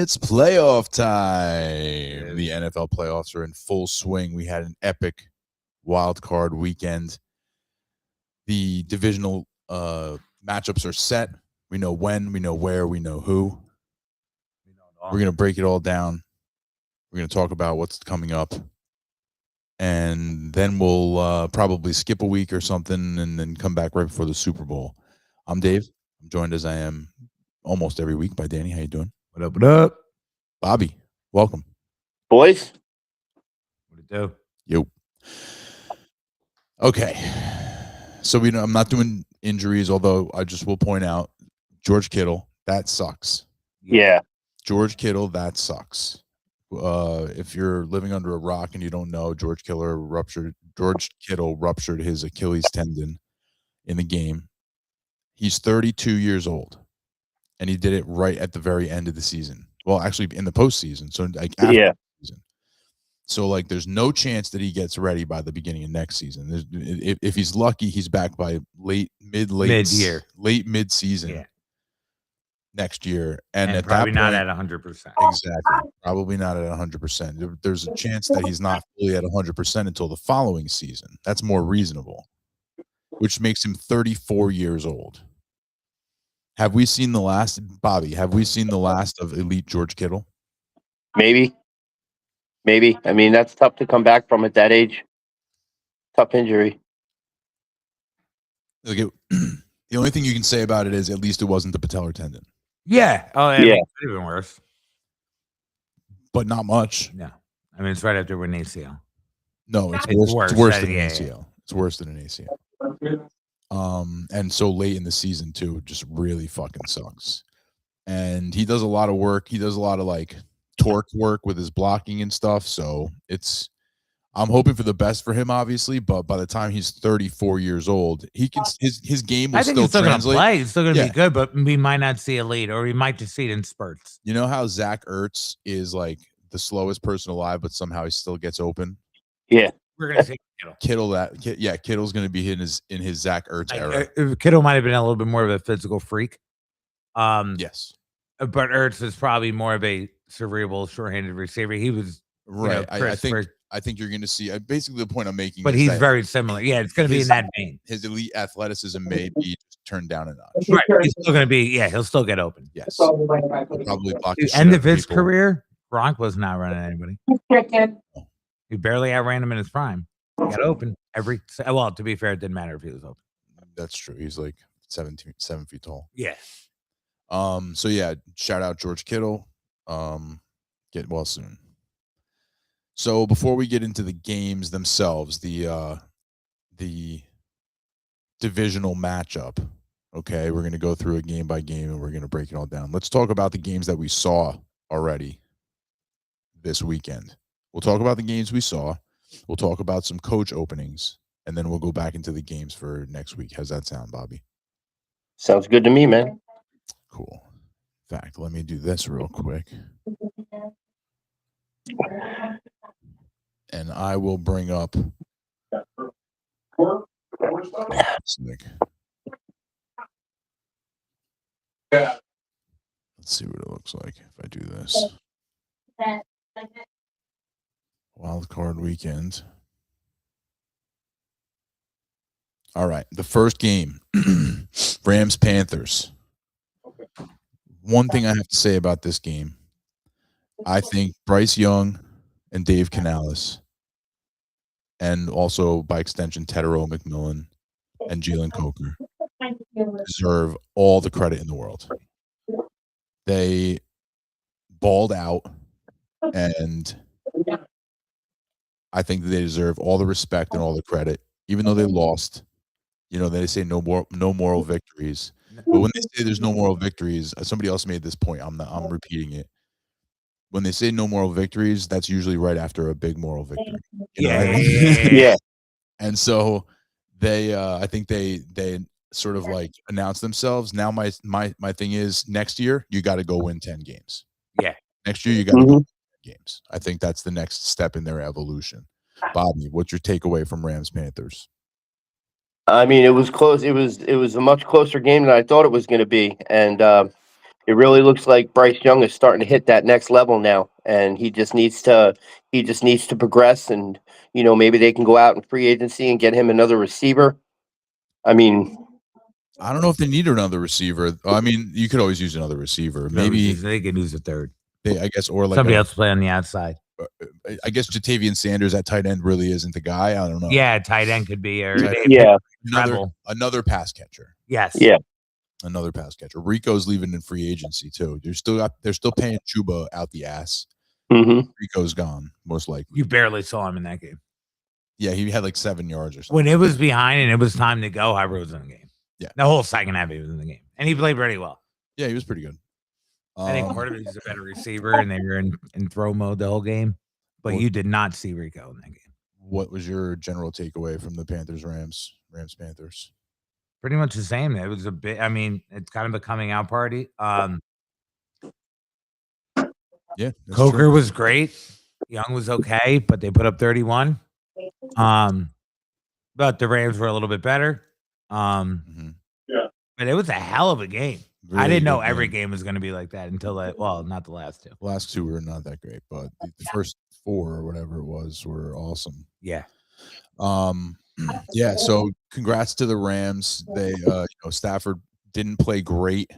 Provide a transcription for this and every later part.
It's playoff time. The NFL playoffs are in full swing. We had an epic wild card weekend. The divisional matchups are set. We know when, we know where, we know who. We're going to break it all down. We're going to talk about what's coming up. And then we'll probably skip a week or something and then come back right before the Super Bowl. I'm Dave. I'm joined as I am almost every week by Danny. How you doing? What up, what up? Bobby, welcome. Boys. What it do? Yo. Okay. So I'm not doing injuries, although I just will point out George Kittle, that sucks. Yeah. George Kittle, that sucks. If you're living under a rock and you don't know, George Kittle ruptured his Achilles tendon in the game. He's 32 years old, and he did it right at the very end of the season. Well, actually, in the postseason. So, like, after the season. So, like, there's no chance that he gets ready by the beginning of next season. If he's lucky, he's back by mid-season next year. And at probably that point, not at 100%. Exactly. Probably not at 100%. There's a chance that he's not fully at 100% until the following season. That's more reasonable, which makes him 34 years old. Have we seen the last, Bobby, have we seen the last of elite George Kittle? Maybe. I mean, that's tough to come back from at that age. Tough injury. Look, the only thing you can say about it is at least it wasn't the patellar tendon. Yeah. Oh, yeah. It could have been worse. But not much. No. I mean, it's right after an ACL. No, it's worse than an ACL. It's worse than an ACL. And so late in the season too, just really fucking sucks. And he does a lot of work. He does a lot of like torque work with his blocking and stuff. So I'm hoping for the best for him, obviously. But by the time he's 34 years old, he can his game will still translate. Play. It's still gonna be good, but we might not see a lead, or we might just see it in spurts. You know how Zach Ertz is like the slowest person alive, but somehow he still gets open. Yeah. We're gonna see Kittle's going to be in his Zach Ertz era. Kittle might have been a little bit more of a physical freak. Yes, but Ertz is probably more of a cerebral, short-handed receiver. He was right. I think you're going to see basically the point I'm making. But he's very similar. Yeah, it's going to be in that vein. His elite athleticism may be turned down a notch. Right, he's still going to be. Yeah, he'll still get open. Yes, he'll probably block the end of his career. Gronk was not running anybody. He barely outran him in his prime. He got open to be fair, it didn't matter if he was open. That's true. He's like 7 feet tall. Yeah. So yeah, shout out George Kittle. Get well soon. So before we get into the games themselves, the divisional matchup, okay, we're going to go through it game by game and we're going to break it all down. Let's talk about the games that we saw already this weekend. We'll talk about the games we saw. We'll talk about some coach openings, and then we'll go back into the games for next week. How's that sound, Bobby? Sounds good to me, man. Cool. In fact, let me do this real quick. And I will bring up. Let's see what it looks like if I do this. Wild card weekend. All right. The first game, Rams Panthers. One thing I have to say about this game, I think Bryce Young and Dave Canales, and also by extension Tedero McMillan and Jalen Coker, deserve all the credit in the world. They balled out, and I think that they deserve all the respect and all the credit, even though they lost. You know, they say no moral victories. But when they say there's no moral victories, somebody else made this point. I'm repeating it. When they say no moral victories, that's usually right after a big moral victory. Yeah. And so they, I think they sort of like announced themselves. Now my thing is next year you got to go win 10 games. Yeah. Next year you got to go win 10 games. I think that's the next step in their evolution. Bobby, what's your takeaway from Rams Panthers? I mean, it was close. It was a much closer game than I thought it was going to be. And It really looks like Bryce Young is starting to hit that next level now, and he just needs to progress. And maybe they can go out in free agency and get him another receiver. I mean, I don't know if they need another receiver. I mean, you could always use another receiver. Maybe they could use a third. I guess, or like somebody else to play on the outside. I guess Jatavian Sanders at tight end really isn't the guy. I don't know. Yeah, tight end could be. Or another pass catcher. Yes. Yeah. Another pass catcher. Rico's leaving in free agency too. They're still paying Chuba out the ass. Mm-hmm. Rico's gone, most likely. You barely saw him in that game. Yeah, he had like 7 yards or something. When it was behind and it was time to go, Hyper was in the game. Yeah. The whole second half he was in the game. And he played pretty well. Yeah, he was pretty good. I think part of it is a better receiver and they were in throw mode the whole game. But you did not see Rico in that game. What was your general takeaway from the Panthers Panthers? Pretty much the same. It was a bit. I mean, it's kind of a coming out party. Yeah, Coker was great. Young was okay, but they put up 31. But the Rams were a little bit better. Yeah. But it was a hell of a game. Really I didn't know every game was going to be like that until not the last two. The last two were not that great, but the first 4 or whatever it was were awesome. Yeah. Yeah, so congrats to the Rams. They Stafford didn't play great,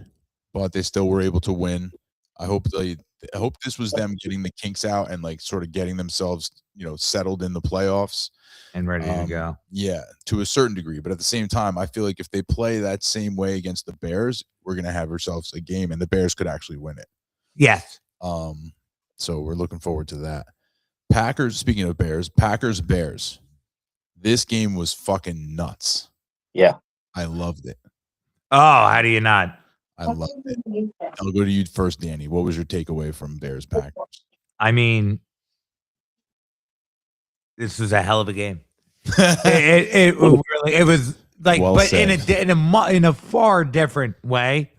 but they still were able to win. I hope this was them getting the kinks out and like sort of getting themselves, settled in the playoffs and ready to go. Yeah, to a certain degree, but at the same time, I feel like if they play that same way against the Bears, we're going to have ourselves a game and the Bears could actually win it. Yes. So we're looking forward to that. Packers, speaking of Bears, Bears. This game was fucking nuts. Yeah. I loved it. Oh, how do you not? I loved it. I'll go to you first, Danny. What was your takeaway from Bears Packers? I mean, this was a hell of a game. it was like, well but said. in a far different way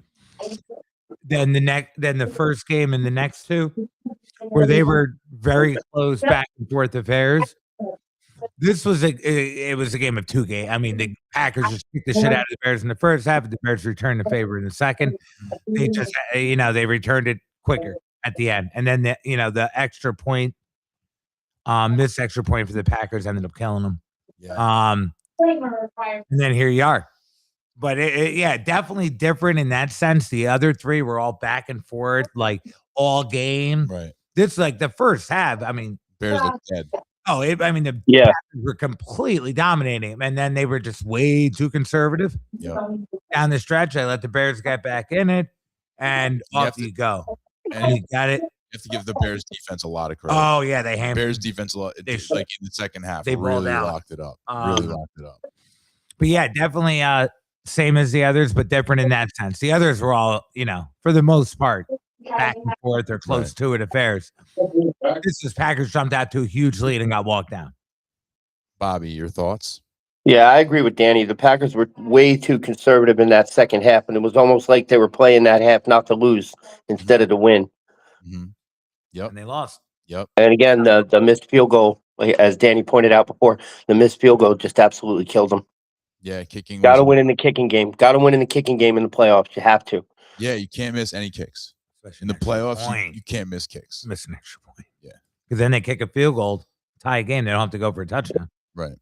than the first game and the next two, where they were very close back and forth affairs. This was a game of 2 games. I mean, the Packers just kicked the shit out of the Bears in the first half. The Bears returned the favor in the second. They just, they returned it quicker at the end. And then the extra point, this extra point for the Packers ended up killing them. Yeah. And then here you are. But definitely different in that sense. The other 3 were all back and forth, like all game. Right. This like the first half. I mean, Bears look dead. Oh, the Packers were completely dominating, and then they were just way too conservative. Yep. Down the stretch, I let the Bears get back in it, and off you go. And you got it. You have to give the Bears defense a lot of credit. Oh yeah, they hampered. Bears defense a lot. Like in the second half, they really locked it up. But yeah, definitely same as the others, but different in that sense. The others were all, for the most part, back and forth or close to it affairs. This is Packers jumped out to a huge lead and got walked down. Bobby, your thoughts? Yeah, I agree with Danny. The Packers were way too conservative in that second half, and it was almost like they were playing that half not to lose instead of to win. Mm-hmm. Yep. And they lost. Yep. And again, the missed field goal, as Danny pointed out before, the missed field goal just absolutely killed them. Yeah, kicking. Got to win in the kicking game. Got to win in the kicking game in the playoffs. You have to. Yeah, you can't miss any kicks. In the playoffs, you can't miss kicks. Miss an extra point. Yeah. Because then they kick a field goal, tie a game. They don't have to go for a touchdown. Right.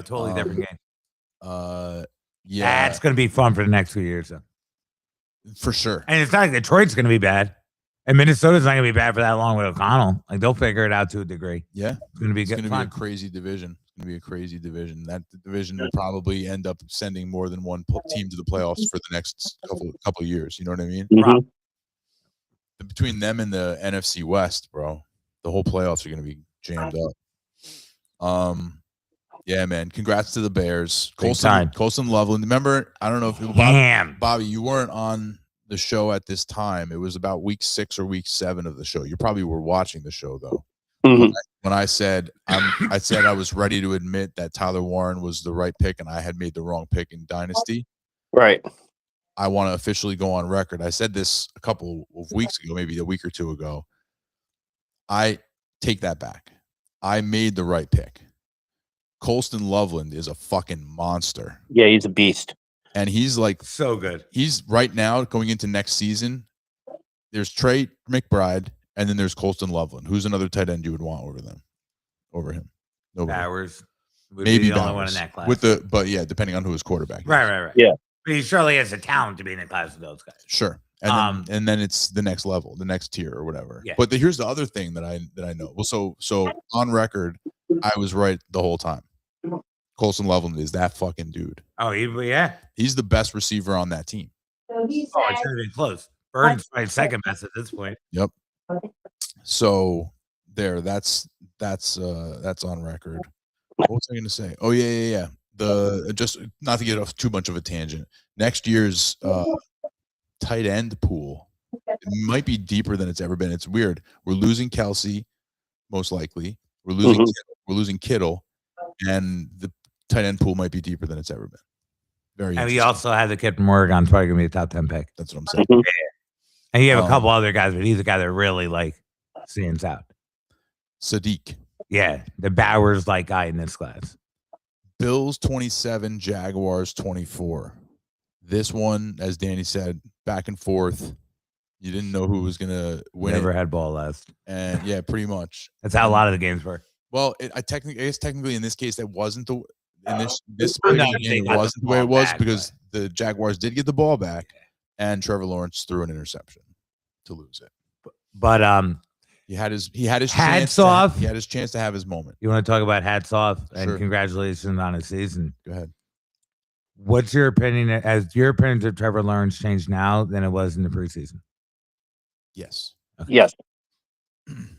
Totally different game. Yeah. That's going to be fun for the next few years, though. For sure. And it's not like Detroit's going to be bad. And Minnesota's not going to be bad for that long with O'Connell. Like, they'll figure it out to a degree. Yeah. It's going to be It's going to be a crazy division. It's going to be a crazy division. That division will probably end up sending more than one team to the playoffs for the next couple of years. You know what I mean? Mm-hmm. Between them and the NFC West, bro, the whole playoffs are going to be jammed up. Yeah, man. Congrats to the Bears. Colson Loveland. Remember, I don't know if Bobby, you weren't on the show at this time. It was about week 6 or week 7 of the show. You probably were watching the show though. Mm-hmm. When I said I was ready to admit that Tyler Warren was the right pick and I had made the wrong pick in Dynasty. Right. I want to officially go on record. I said this a couple of weeks ago, maybe a week or 2 ago. I take that back. I made the right pick. Colston Loveland is a fucking monster. Yeah, he's a beast. And he's like so good. He's right now going into next season. There's Trey McBride, and then there's Colston Loveland. Who's another tight end you would want over him? Nobody. Bowers. Maybe the Bowers. only one in that class. But yeah, depending on who his quarterback is. Right. Yeah. But he surely has the talent to be in the class with those guys. Sure. And then it's the next level, the next tier or whatever. Yeah. But here's the other thing that I know. Well, so on record, I was right the whole time. Colston Loveland is that fucking dude. Oh, yeah. He's the best receiver on that team. Oh, it's not even close. Burns my second best at this point. Yep. So that's on record. What was I going to say? Oh yeah. Just not to get off too much of a tangent. Next year's tight end pool, it might be deeper than it's ever been. It's weird. We're losing Kelsey, most likely. We're losing Kittle, and the tight end pool might be deeper than it's ever been. Very. And we also had the kid from Oregon, probably gonna be a top 10 pick. That's what I'm saying. Yeah. And you have a couple other guys, but he's a guy that really stands out. Sadiq. Yeah, the Bowers guy in this class. Bills 27, Jaguars 24. This one, as Danny said, back and forth. You didn't know who was gonna win. Never had ball last. And yeah, pretty much. That's how a lot of the games were. Well, I guess technically in this case that wasn't the in this No, game, it wasn't the way it was because the Jaguars did get the ball back, and Trevor Lawrence threw an interception to lose it. But he had his chance. Hats off. He had his chance to have his moment. You want to talk about hats off and Sure. congratulations on his season? Go ahead. What's your opinion? Has your opinion of Trevor Lawrence changed now than it was in the preseason? Yes. Okay. Yes.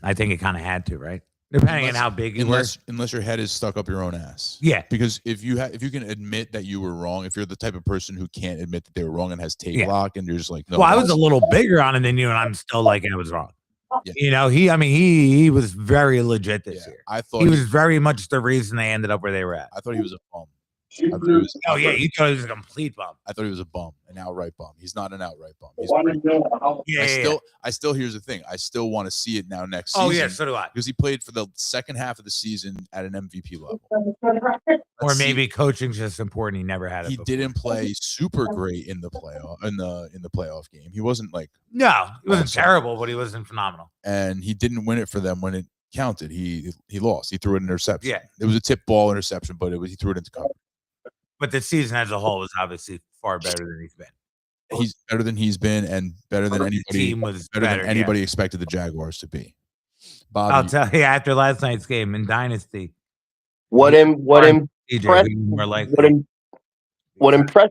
I think it kind of had to, right? Depending on how big you were. Unless your head is stuck up your own ass. Yeah. Because if you can admit that you were wrong, if you're the type of person who can't admit that they were wrong and has tape lock, and you're just like, no. Well, I was a little bigger on it than you, and I'm still I was wrong. Yeah. You know, he was very legit this year. I thought he was very much the reason they ended up where they were at. I thought he was a bum. You thought he was a complete bum. I thought he was a bum, an outright bum. He's not an outright bum. I still here's the thing. I still want to see it now next season. Oh yeah, so do I. Because he played for the second half of the season at an MVP level. Or maybe coaching's just important. He never had it. He didn't play super great in the playoff in the playoff game. He wasn't no, he wasn't terrible, but he wasn't phenomenal. And he didn't win it for them when it counted. He lost. He threw an interception. Yeah, it was a tip ball interception, but he threw it into cover. But the season as a whole was obviously far better than he's been. He's better than he's been, and better than anybody. The team was better than anybody expected the Jaguars to be. Bobby, I'll tell you, after last night's game in Dynasty, what impressed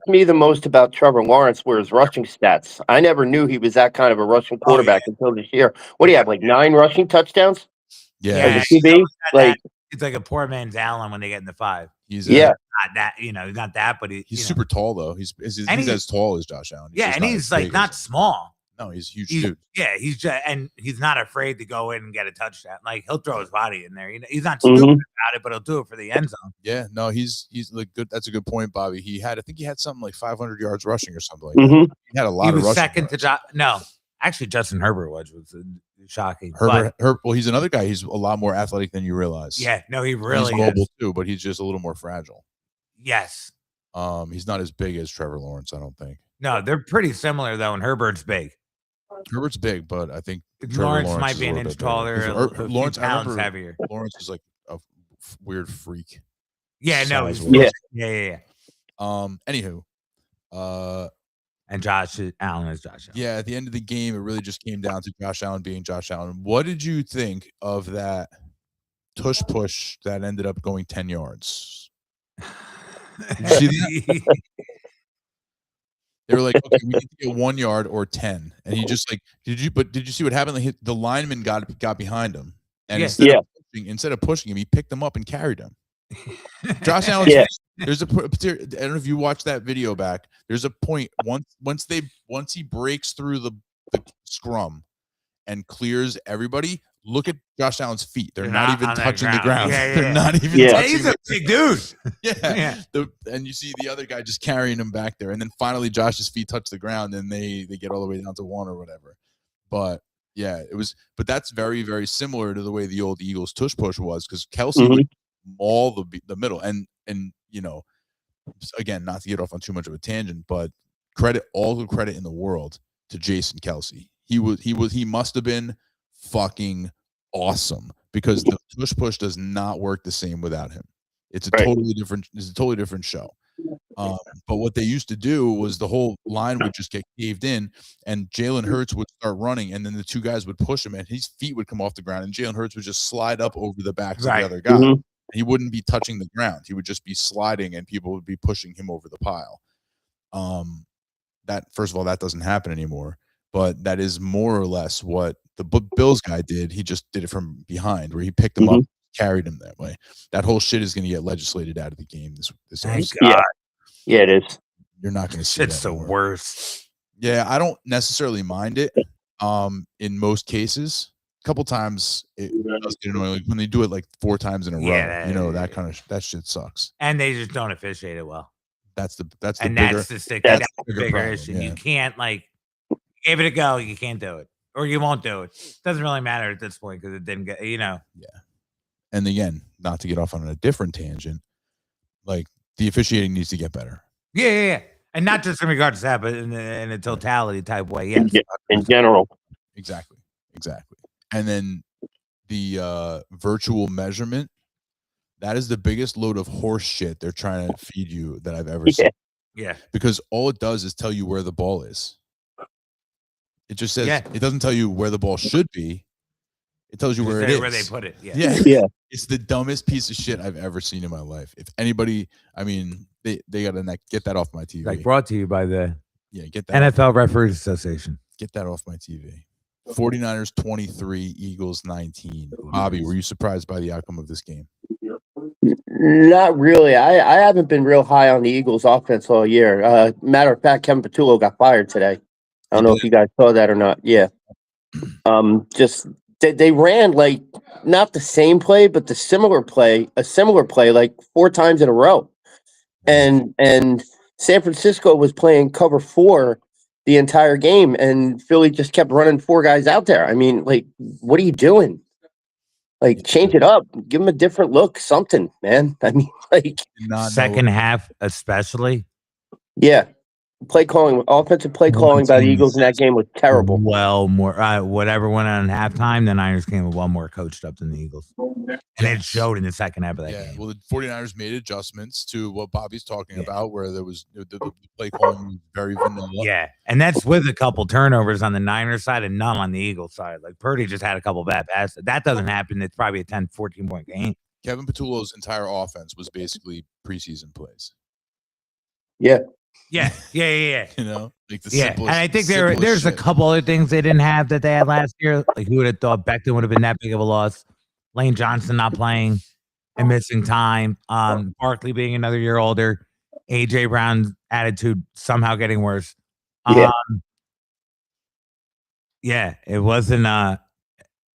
me the most about Trevor Lawrence were his rushing stats. I never knew he was that kind of a rushing quarterback until this year. What do you have, 9 rushing touchdowns? Yeah, as a QB? It's like a poor man's Allen when they get in the 5. He's not that, he's not that, but he's super tall though. He's as tall as Josh Allen. He's not small. No, he's a huge dude. Yeah, he's not afraid to go in and get a touchdown. He'll throw his body in there. He's not stupid about it, but he'll do it for the end zone. Yeah, no, he's good. That's a good point, Bobby. I think he had something like 500 yards rushing or something like that. He had a lot of rushing. Second to Josh. No, actually, Justin Herbert was shocking. Well, he's another guy. He's a lot more athletic than you realize. Yeah, no, he really he's mobile too, but he's just a little more fragile. Yes. He's not as big as Trevor Lawrence, I don't think. No, they're pretty similar though, and Herbert's big. Herbert's big, but I think Lawrence might be an inch taller. Lawrence pounds heavier. Lawrence is like a weird freak. Yeah, no, yeah. Anywho, and Josh Allen is Josh Allen. Yeah, at the end of the game, it really just came down to Josh Allen being Josh Allen. What did you think of that tush push that ended up going 10 yards? Did you see that? They were like, okay, we need to get 1 yard or 10. And he just did you see what happened? The lineman got behind him. And instead of pushing him, he picked him up and carried him. Josh Allen, there's I don't know if you watched that video back. There's a point once he breaks through the scrum and clears everybody. Look at Josh Allen's feet. They're not even touching the ground. They're not even touching. He's a big dude. And you see the other guy just carrying him back there. And then finally Josh's feet touch the ground and they get all the way down to 1 or whatever. But yeah, but that's very, very similar to the way the old Eagles tush push was, because Kelsey would maul the middle. And again, not to get off on too much of a tangent, but all the credit in the world to Jason Kelce. He must have been fucking awesome, because the push does not work the same without him. It's a totally different show. But what they used to do was the whole line would just get caved in, and Jalen Hurts would start running, and then the two guys would push him, and his feet would come off the ground, and Jalen Hurts would just slide up over the backs of the other guy. Mm-hmm. He wouldn't be touching the ground. He would just be sliding, and people would be pushing him over the pile. That, first of all, that doesn't happen anymore, but that is more or less what the Bills guy did. He just did it from behind, where he picked him up, carried him that way. That whole shit is going to get legislated out of the game this yeah, it is. You're not going to see it's that the anymore. worst. Yeah, I don't necessarily mind it. In most cases, a couple times it does get annoying. Like when they do it like 4 times in a row, that shit sucks. And they just don't officiate it well. That's the that's the bigger problem, issue. You can't, like, give it a go. You can't do it, or you won't do it. Doesn't really matter at this point because it didn't get, Yeah. And again, not to get off on a different tangent, like the officiating needs to get better. Yeah. And not just in regards to that, but in a totality type way. Yes. In general. Exactly. And then the virtual measurement, that is the biggest load of horse shit they're trying to feed you that I've ever seen. Yeah. Because all it does is tell you where the ball is. It just says, it doesn't tell you where the ball should be. It tells you where it is. Where they put it. Yeah. It's the dumbest piece of shit I've ever seen in my life. If anybody, I mean, they got to get that off my TV. Like, brought to you by the get that NFL Referees Association. Get that off my TV. 49ers 23, Eagles 19. Bobby, were you surprised by the outcome of this game? Not really. I haven't been real high on the Eagles offense all year. Matter of fact, Kevin Patullo got fired today. I don't know if you guys saw that or not. Yeah. Just they ran like not the same play, but a similar play like 4 times in a row. And San Francisco was playing cover 4 the entire game, and Philly just kept running 4 guys out there. I mean, like, what are you doing? Like, change it up, give them a different look, something, man. I mean, like, second half, especially. Yeah, offensive play calling by the Eagles in that game was terrible. Well, more whatever went on in halftime, the Niners came well more coached up than the Eagles, and it showed in the second half of that game. Well, the 49ers made adjustments to what Bobby's talking about, where there was the play calling was very vanilla. Yeah, and that's with a couple turnovers on the Niners side and none on the Eagles side. Like, Purdy just had a couple bad passes. That doesn't happen. It's probably a 10, 14-point game. Kevin Patullo's entire offense was basically preseason plays. Yeah. Yeah. You know, like the simplest, and I think there's a couple other things they didn't have that they had last year. Like, who would have thought Becton would have been that big of a loss? Lane Johnson not playing and missing time. Barkley being another year older. AJ Brown's attitude somehow getting worse. It wasn't. I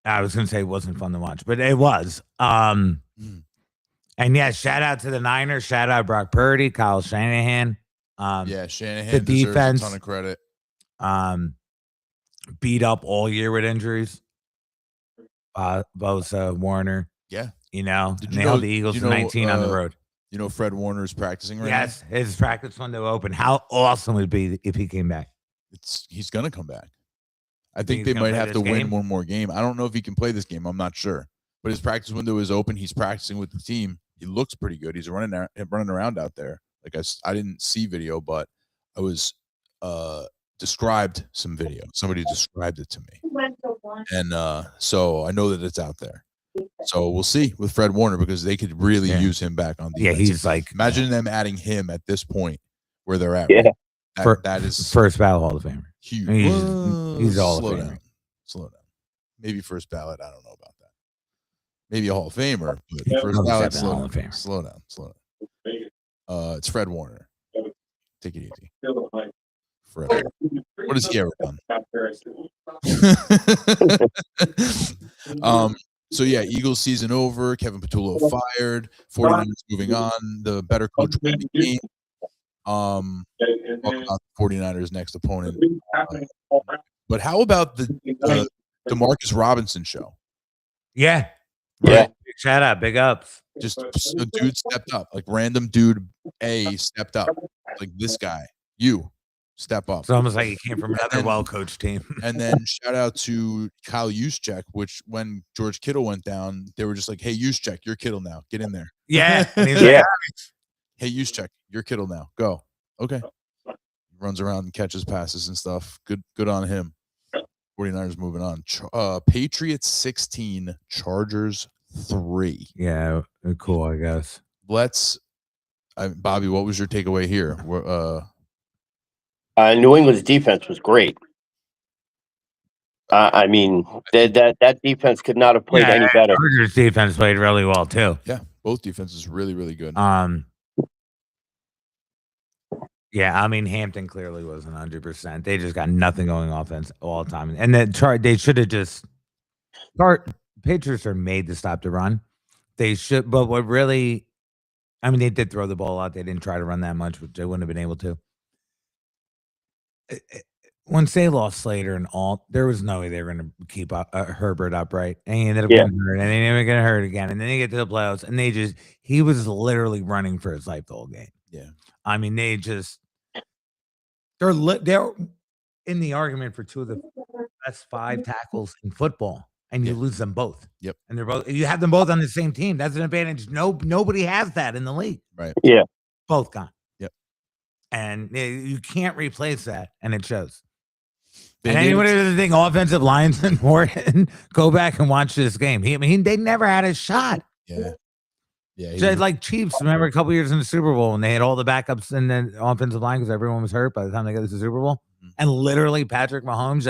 was gonna say it wasn't fun to watch, but it was. And shout out to the Niners. Shout out Brock Purdy, Kyle Shanahan. Shanahan the defense, deserves a ton of credit. Beat up all year with injuries. Bosa, Warner. Yeah. They held the Eagles to 19 on the road. You know Fred Warner's practicing right now? Yes, his practice window open. How awesome would it be if he came back? He's going to come back. I think they might have to win one more game. I don't know if he can play this game. I'm not sure. But his practice window is open. He's practicing with the team. He looks pretty good. He's running around out there. Like, I didn't see video, but I was described some video. Somebody described it to me. And so I know that it's out there. So we'll see with Fred Warner, because they could really use him back on defense. Yeah, he's like, imagine them adding him at this point where they're at. Yeah. That is first ballot Hall of Famer. Huge. He's all Hall of Famer. Slow down. Maybe first ballot. I don't know about that. Maybe a Hall of Famer, but first ballot. Slow down. It's Fred Warner. Take it easy. Fred. What has he ever done? So Eagles season over. Kevin Patullo fired. 49ers moving on. The better coach win the game. Talk about the 49ers' next opponent. But how about the Demarcus Robinson show? Yeah. Yeah. Shout out, big ups. Just a dude stepped up, like random dude A stepped up, like this guy, you step up. It's almost like he came from another well-coached team. And then shout out to Kyle Juszczyk, which when George Kittle went down, they were just like, "Hey, Juszczyk, you're Kittle now. Get in there." Yeah. And he's Yeah. like, "Hey, Juszczyk, you're Kittle now. Go." Okay. Runs around and catches passes and stuff. Good on him. 49ers moving on. Patriots 16, Chargers 3. yeah, cool, I guess. Bobby, what was your takeaway here? New England's defense was great. I mean, that defense could not have played any better. Chargers defense played really well too. Yeah, both defenses really, really good. Yeah, I mean, Hampton clearly wasn't 100%. They just got nothing going offense all the time. And then they should have just Patriots are made to stop the run. They should, but what really, I mean, they did throw the ball out. They didn't try to run that much, which they wouldn't have been able to. Once they lost Slater and all, there was no way they were going to keep Herbert upright. And he ended up getting hurt, and they never get hurt again. And then they get to the playoffs, and he was literally running for his life the whole game. Yeah. I mean, they're in the argument for two of the best 5 tackles in football, and you lose them both. Yep. And you have them both on the same team. That's an advantage. Nobody has that in the league. Right. Yeah. Both gone. Yep. And you can't replace that, and it shows. And anyone who doesn't think offensive linesman Morton, go back and watch this game. They never had a shot. Yeah. Yeah. So like Chiefs, remember a couple years in the Super Bowl when they had all the backups in the offensive line because everyone was hurt by the time they got to the Super Bowl? Mm-hmm. And literally Patrick Mahomes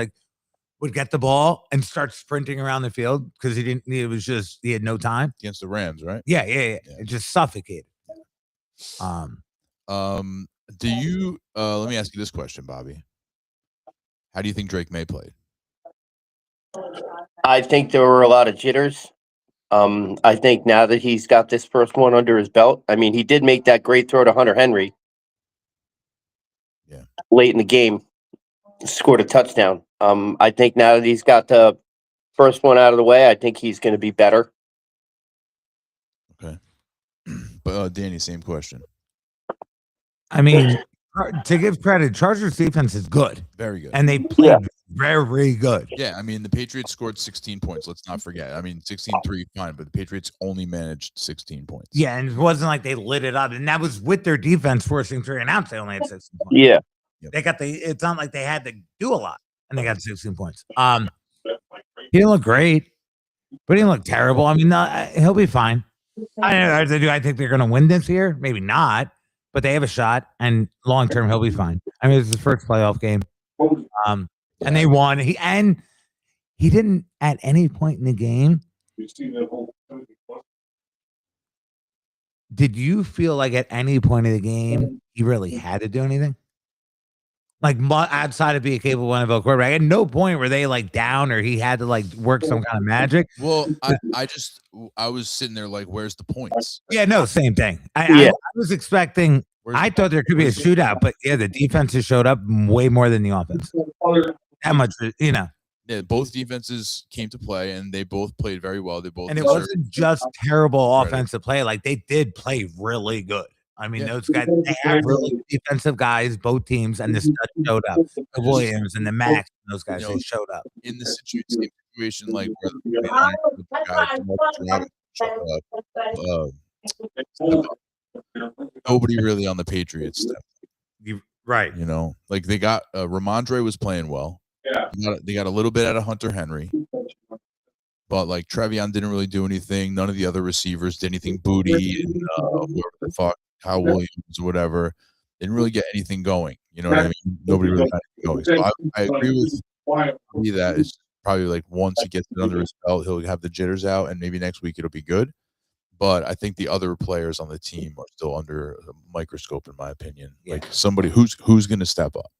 would get the ball and start sprinting around the field because he had no time. Against the Rams, right? Yeah. It just suffocated. Do you let me ask you this question, Bobby. How do you think Drake May played? I think there were a lot of jitters. I think now that he's got this first one under his belt, I mean, he did make that great throw to Hunter Henry. Yeah. Late in the game, scored a touchdown. I think now that he's got the first one out of the way, I think he's going to be better. Okay. But Danny, same question. I mean, to give credit, Chargers defense is good. Very good. And they played very good. Yeah, I mean, the Patriots scored 16 points. Let's not forget. I mean, 16-3, fine, but the Patriots only managed 16 points. Yeah, and it wasn't like they lit it up. And that was with their defense forcing 3 and outs. They only had 16 points. Yeah. They got it's not like they had to do a lot, and they got 16 points. He didn't look great, but he didn't look terrible. I mean, he'll be fine. I think they're going to win this year? Maybe not, but they have a shot, and long term, he'll be fine. I mean, it's his first playoff game. And they won. He didn't at any point in the game. Did you feel like at any point of the game he really had to do anything? Like outside of being a capable NFL quarterback, at no point were they down or he had to work some kind of magic. Well, I was sitting there like, where's the points? Yeah, no, same thing. I was expecting. I thought there could be a shootout, but the defense has showed up way more than the offense. That much, Yeah, both defenses came to play, and they both played very well. It wasn't just terrible offensive play. They did play really good. I mean, those guys, they have really defensive guys, both teams, and the stud showed up. The Williams and the Max, those guys, they showed up. In the situation like where the nobody really on the Patriots. Right. They got Ramondre was playing well. Yeah. They got a little bit out of Hunter Henry. But Trevion didn't really do anything. None of the other receivers did anything. Booty and whoever the fuck, Kyle Williams or whatever, didn't really get anything going. You know what I mean? Nobody really got anything going. So I agree with you that it's probably once he gets it under his belt, he'll have the jitters out, and maybe next week it'll be good. But I think the other players on the team are still under a microscope, in my opinion. Somebody who's going to step up.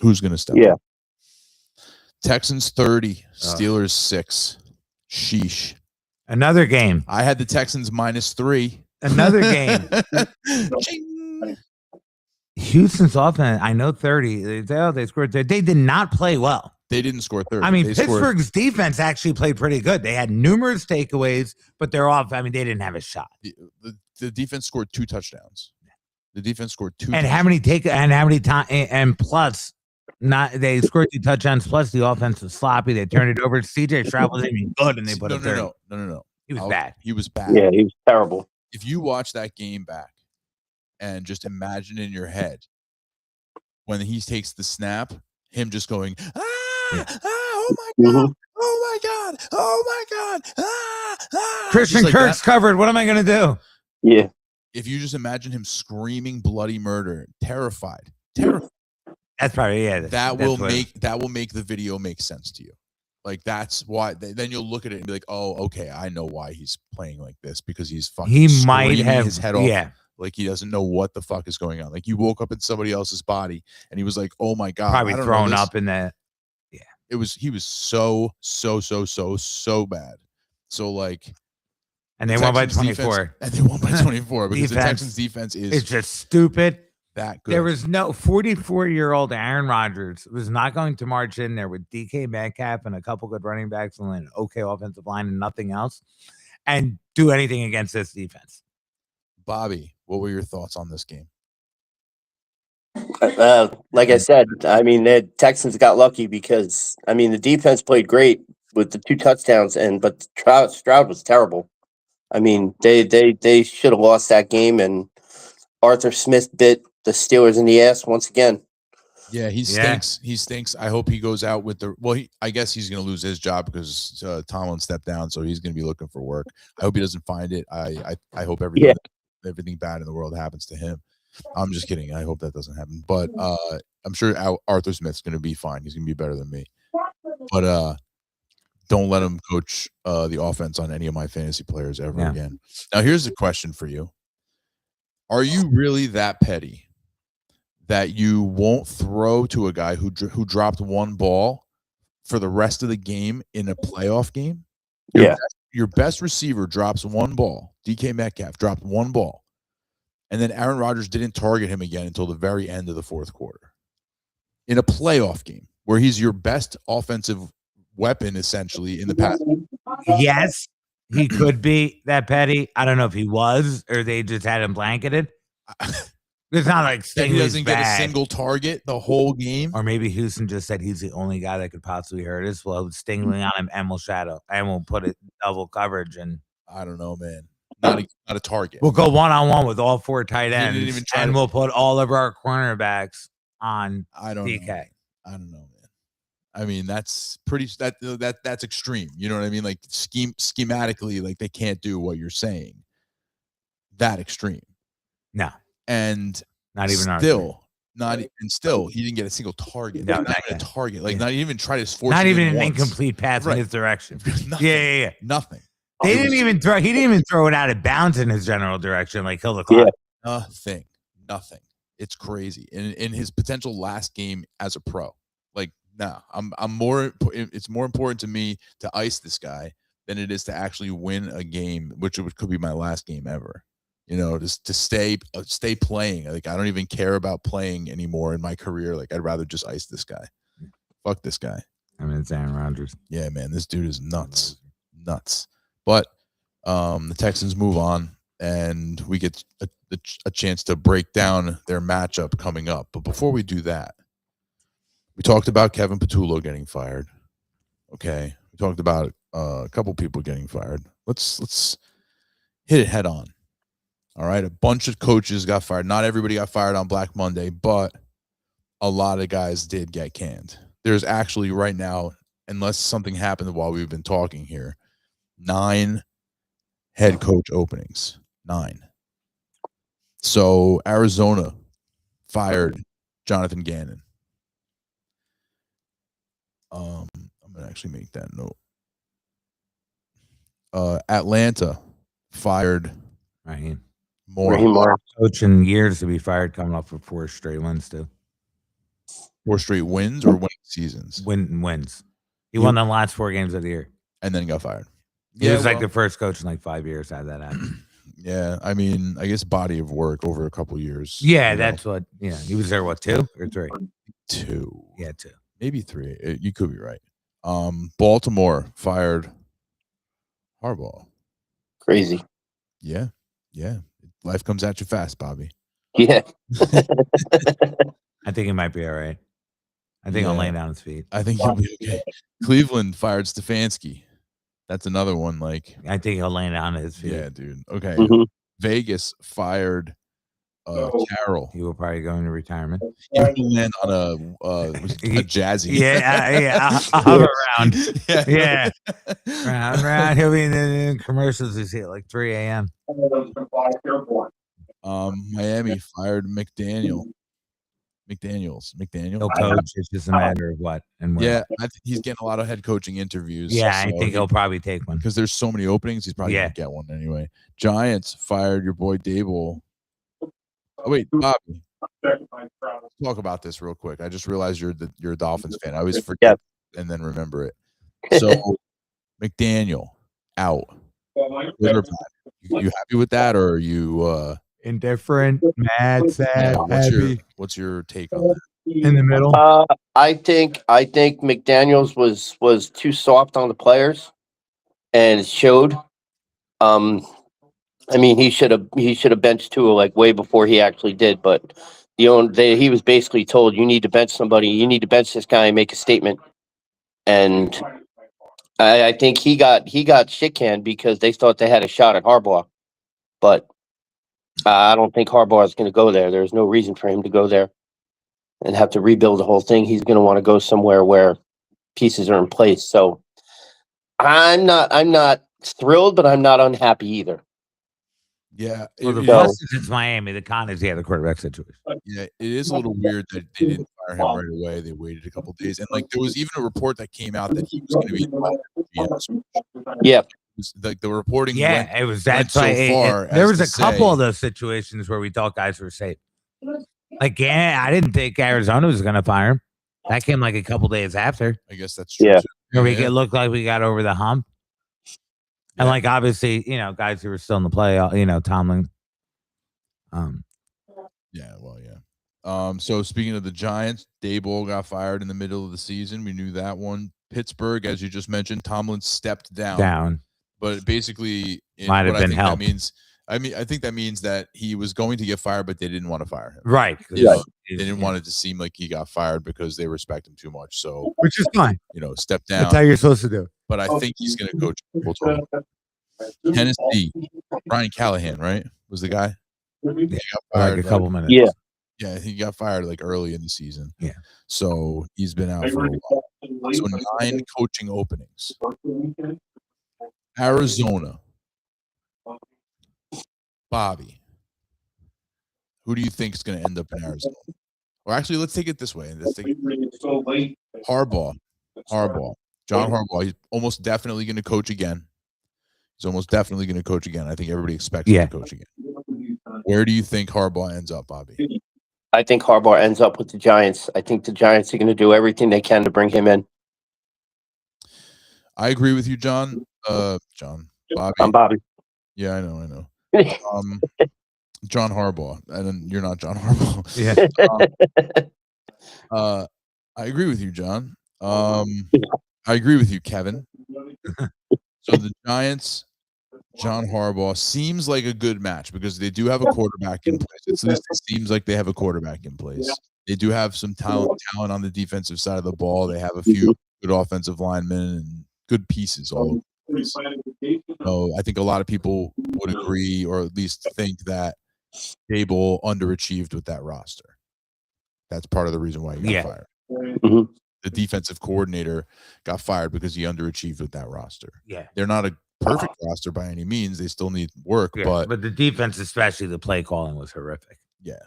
Who's going to step up? Texans 30, Steelers 6. Sheesh. Another game. I had the Texans -3. Another game. Houston's offense, I know 30. They scored 30. They did not play well. They didn't score 30. I mean, they Pittsburgh's defense actually played pretty good. They had numerous takeaways, but they're off. I mean, they didn't have a shot. The defense scored 2 touchdowns. The defense scored 2. And touchdowns. how many times? And plus, they scored 2 touchdowns. Plus, the offense was sloppy. They turned it over. CJ Stroud wasn't even good, and they put it 30. No. He was bad. He was bad. Yeah, he was terrible. If you watch that game back and just imagine in your head when he takes the snap, him just going, oh my God, oh my God, oh my God, Christian Kirk's covered. What am I going to do? Yeah. If you just imagine him screaming bloody murder, terrified. That's probably, that will make the video make sense to you. Like, that's why. Then you'll look at it and be like, oh, okay, I know why he's playing like this, because he's fucking. He might have his head off. Like, he doesn't know what the fuck is going on. Like, you woke up in somebody else's body and he was like, oh my God. Probably thrown up in that. Yeah. He was so bad. So, like. And they won by 24. And they won by 24 because the Texans defense is just stupid. That good. There was no 44-year-old Aaron Rodgers was not going to march in there with DK Metcalf and a couple good running backs and an okay offensive line and nothing else and do anything against this defense. Bobby, what were your thoughts on this game? Like I said, I mean, the Texans got lucky because, I mean, the defense played great with the 2 touchdowns, but Stroud was terrible. I mean, they should have lost that game, and Arthur Smith bit the Steelers in the ass once again. Yeah, he stinks. He stinks. I hope he goes out with the. Well, I guess he's going to lose his job because Tomlin stepped down, so he's going to be looking for work. I hope he doesn't find it. I hope everything bad in the world happens to him. I'm just kidding. I hope that doesn't happen. But I'm sure Arthur Smith's going to be fine. He's going to be better than me. But don't let him coach the offense on any of my fantasy players ever again. Now, here's a question for you. Are you really that petty that you won't throw to a guy who dropped 1 ball for the rest of the game in a playoff game? Your best receiver drops 1 ball. DK Metcalf dropped 1 ball. And then Aaron Rodgers didn't target him again until the very end of the 4th quarter. In a playoff game where he's your best offensive weapon, essentially, in the past. Yes, he could be that petty. I don't know if he was or they just had him blanketed. It's not like he doesn't get a single target the whole game. Or maybe Houston just said he's the only guy that could possibly hurt us. Well, Stingling on him and we'll shadow and we'll put it double coverage. And I don't know, man. Not a target. We'll go 1-on-1 with all 4 tight ends, and we'll put all of our cornerbacks on DK. I don't know, man. I mean, that's pretty. That's extreme. You know what I mean? Like schematically, like they can't do what you're saying. That extreme. No, and not even still he didn't get a single target. No, not even a target. Like not even try to force. Not even an once. Incomplete pass in his direction. Nothing, yeah. Nothing. They didn't even throw. He didn't even throw it out of bounds in his general direction. Like kill the clock. Nothing. It's crazy. In his potential last game as a pro, like. No, I'm more. It's more important to me to ice this guy than it is to actually win a game, which could be my last game ever. You know, just to stay playing. Like I don't even care about playing anymore in my career. Like I'd rather just ice this guy. Fuck this guy. I mean, it's Aaron Rodgers. Yeah, man, this dude is nuts. But the Texans move on, and we get a chance to break down their matchup coming up. But before we do that. We talked about Kevin Patullo getting fired. Okay. We talked about a couple people getting fired. Let's hit it head on. All right. A bunch of coaches got fired. Not everybody got fired on Black Monday, but a lot of guys did get canned. There's actually right now, unless something happened while we've been talking here, 9 head coach openings. 9. So Arizona fired Jonathan Gannon. I'm gonna actually make that note. Atlanta fired Raheem Morris. Coach in years to be fired, coming up for 4 straight wins too. 4 straight wins or winning seasons? Wins. He won the last 4 games of the year, and then got fired. He was like the first coach in like 5 years to have that happen. Yeah, I mean, I guess body of work over a couple years. Yeah, that's what. Yeah, he was there. What 2 or 3? 2. Yeah, 2. Maybe 3. You could be right. Baltimore fired Harbaugh. Crazy. Yeah. Life comes at you fast, Bobby. Yeah. I think he might be all right. I think I'll lay down his feet. I think he'll be okay. Cleveland fired Stefanski. That's another one. Like, I think he'll lay down his feet. yeah, dude. Okay. Mhm. Vegas fired Carroll. He will probably go into retirement. He will land on a jazzy. I'll hover around. Yeah. Round. He'll be in the commercials. You see at like 3 a.m. Miami fired McDaniels. He'll coach. It's just a matter of what and when. Yeah, I think he's getting a lot of head coaching interviews. Yeah, I think he'll probably take one because there's so many openings. He's probably gonna get one anyway. Giants fired your boy Dable. Oh wait, Bobby. Let's talk about this real quick. I just realized you're a Dolphins fan. I always forget and then remember it. So McDaniel out. Good or bad? You happy with that, or are you indifferent, mad, sad, happy? What's your take on that? In the middle. I think McDaniels was too soft on the players, and it showed. I mean, he should have benched Tua like way before he actually did. But he was basically told, you need to bench somebody. You need to bench this guy and make a statement. And I think he got shit canned because they thought they had a shot at Harbaugh. But I don't think Harbaugh is going to go there. There's no reason for him to go there and have to rebuild the whole thing. He's going to want to go somewhere where pieces are in place. So I'm not thrilled, but I'm not unhappy either. Yeah. Well, the plus is it's Miami. The con is the quarterback situation. Yeah, it is a little weird that they didn't fire him right away. They waited a couple of days. And like there was even a report that came out that he was going to be involved in the GM. Yeah. Like the reporting it was that so far. There was a couple of those situations where we thought guys were safe. Like, I didn't think Arizona was going to fire him. That came like a couple days after. I guess that's true. Yeah. It looked like we got over the hump. And like obviously, guys who were still in the play, Tomlin. So speaking of the Giants, Daboll got fired in the middle of the season. We knew that one. Pittsburgh, as you just mentioned, Tomlin stepped down. But basically, might have been help. I think that means that he was going to get fired, but they didn't want to fire him. Right. They didn't want it to seem like he got fired because they respect him too much. So, which is fine. Step down. That's how you're supposed to do. But I think he's going to coach. We'll talk about Tennessee. Brian Callahan, right? Was the guy? He got fired like a couple minutes. Yeah. Yeah, he got fired like early in the season. Yeah. So he's been out for a while. So 9 coaching openings. Arizona. Bobby. Who do you think is going to end up in Arizona? Or actually, let's take it this way. Harbaugh. John Harbaugh. He's almost definitely going to coach again. I think everybody expects him to coach again. Where do you think Harbaugh ends up, Bobby? I think Harbaugh ends up with the Giants. I think the Giants are going to do everything they can to bring him in. I agree with you, John. Bobby. I'm Bobby. Yeah, I know. John Harbaugh, and you're not John Harbaugh. Yeah. I agree with you, John. I agree with you, Kevin. So the Giants, John Harbaugh seems like a good match because they do have a quarterback in place. At least it seems like they have a quarterback in place. They do have some talent on the defensive side of the ball. They have a few good offensive linemen and good pieces all over. So I think a lot of people would agree, or at least think that Daboll underachieved with that roster. That's part of the reason why he got fired. Mm-hmm. The defensive coordinator got fired because he underachieved with that roster. Yeah. They're not a perfect roster by any means. They still need work, but the defense, especially the play calling, was horrific. Yeah.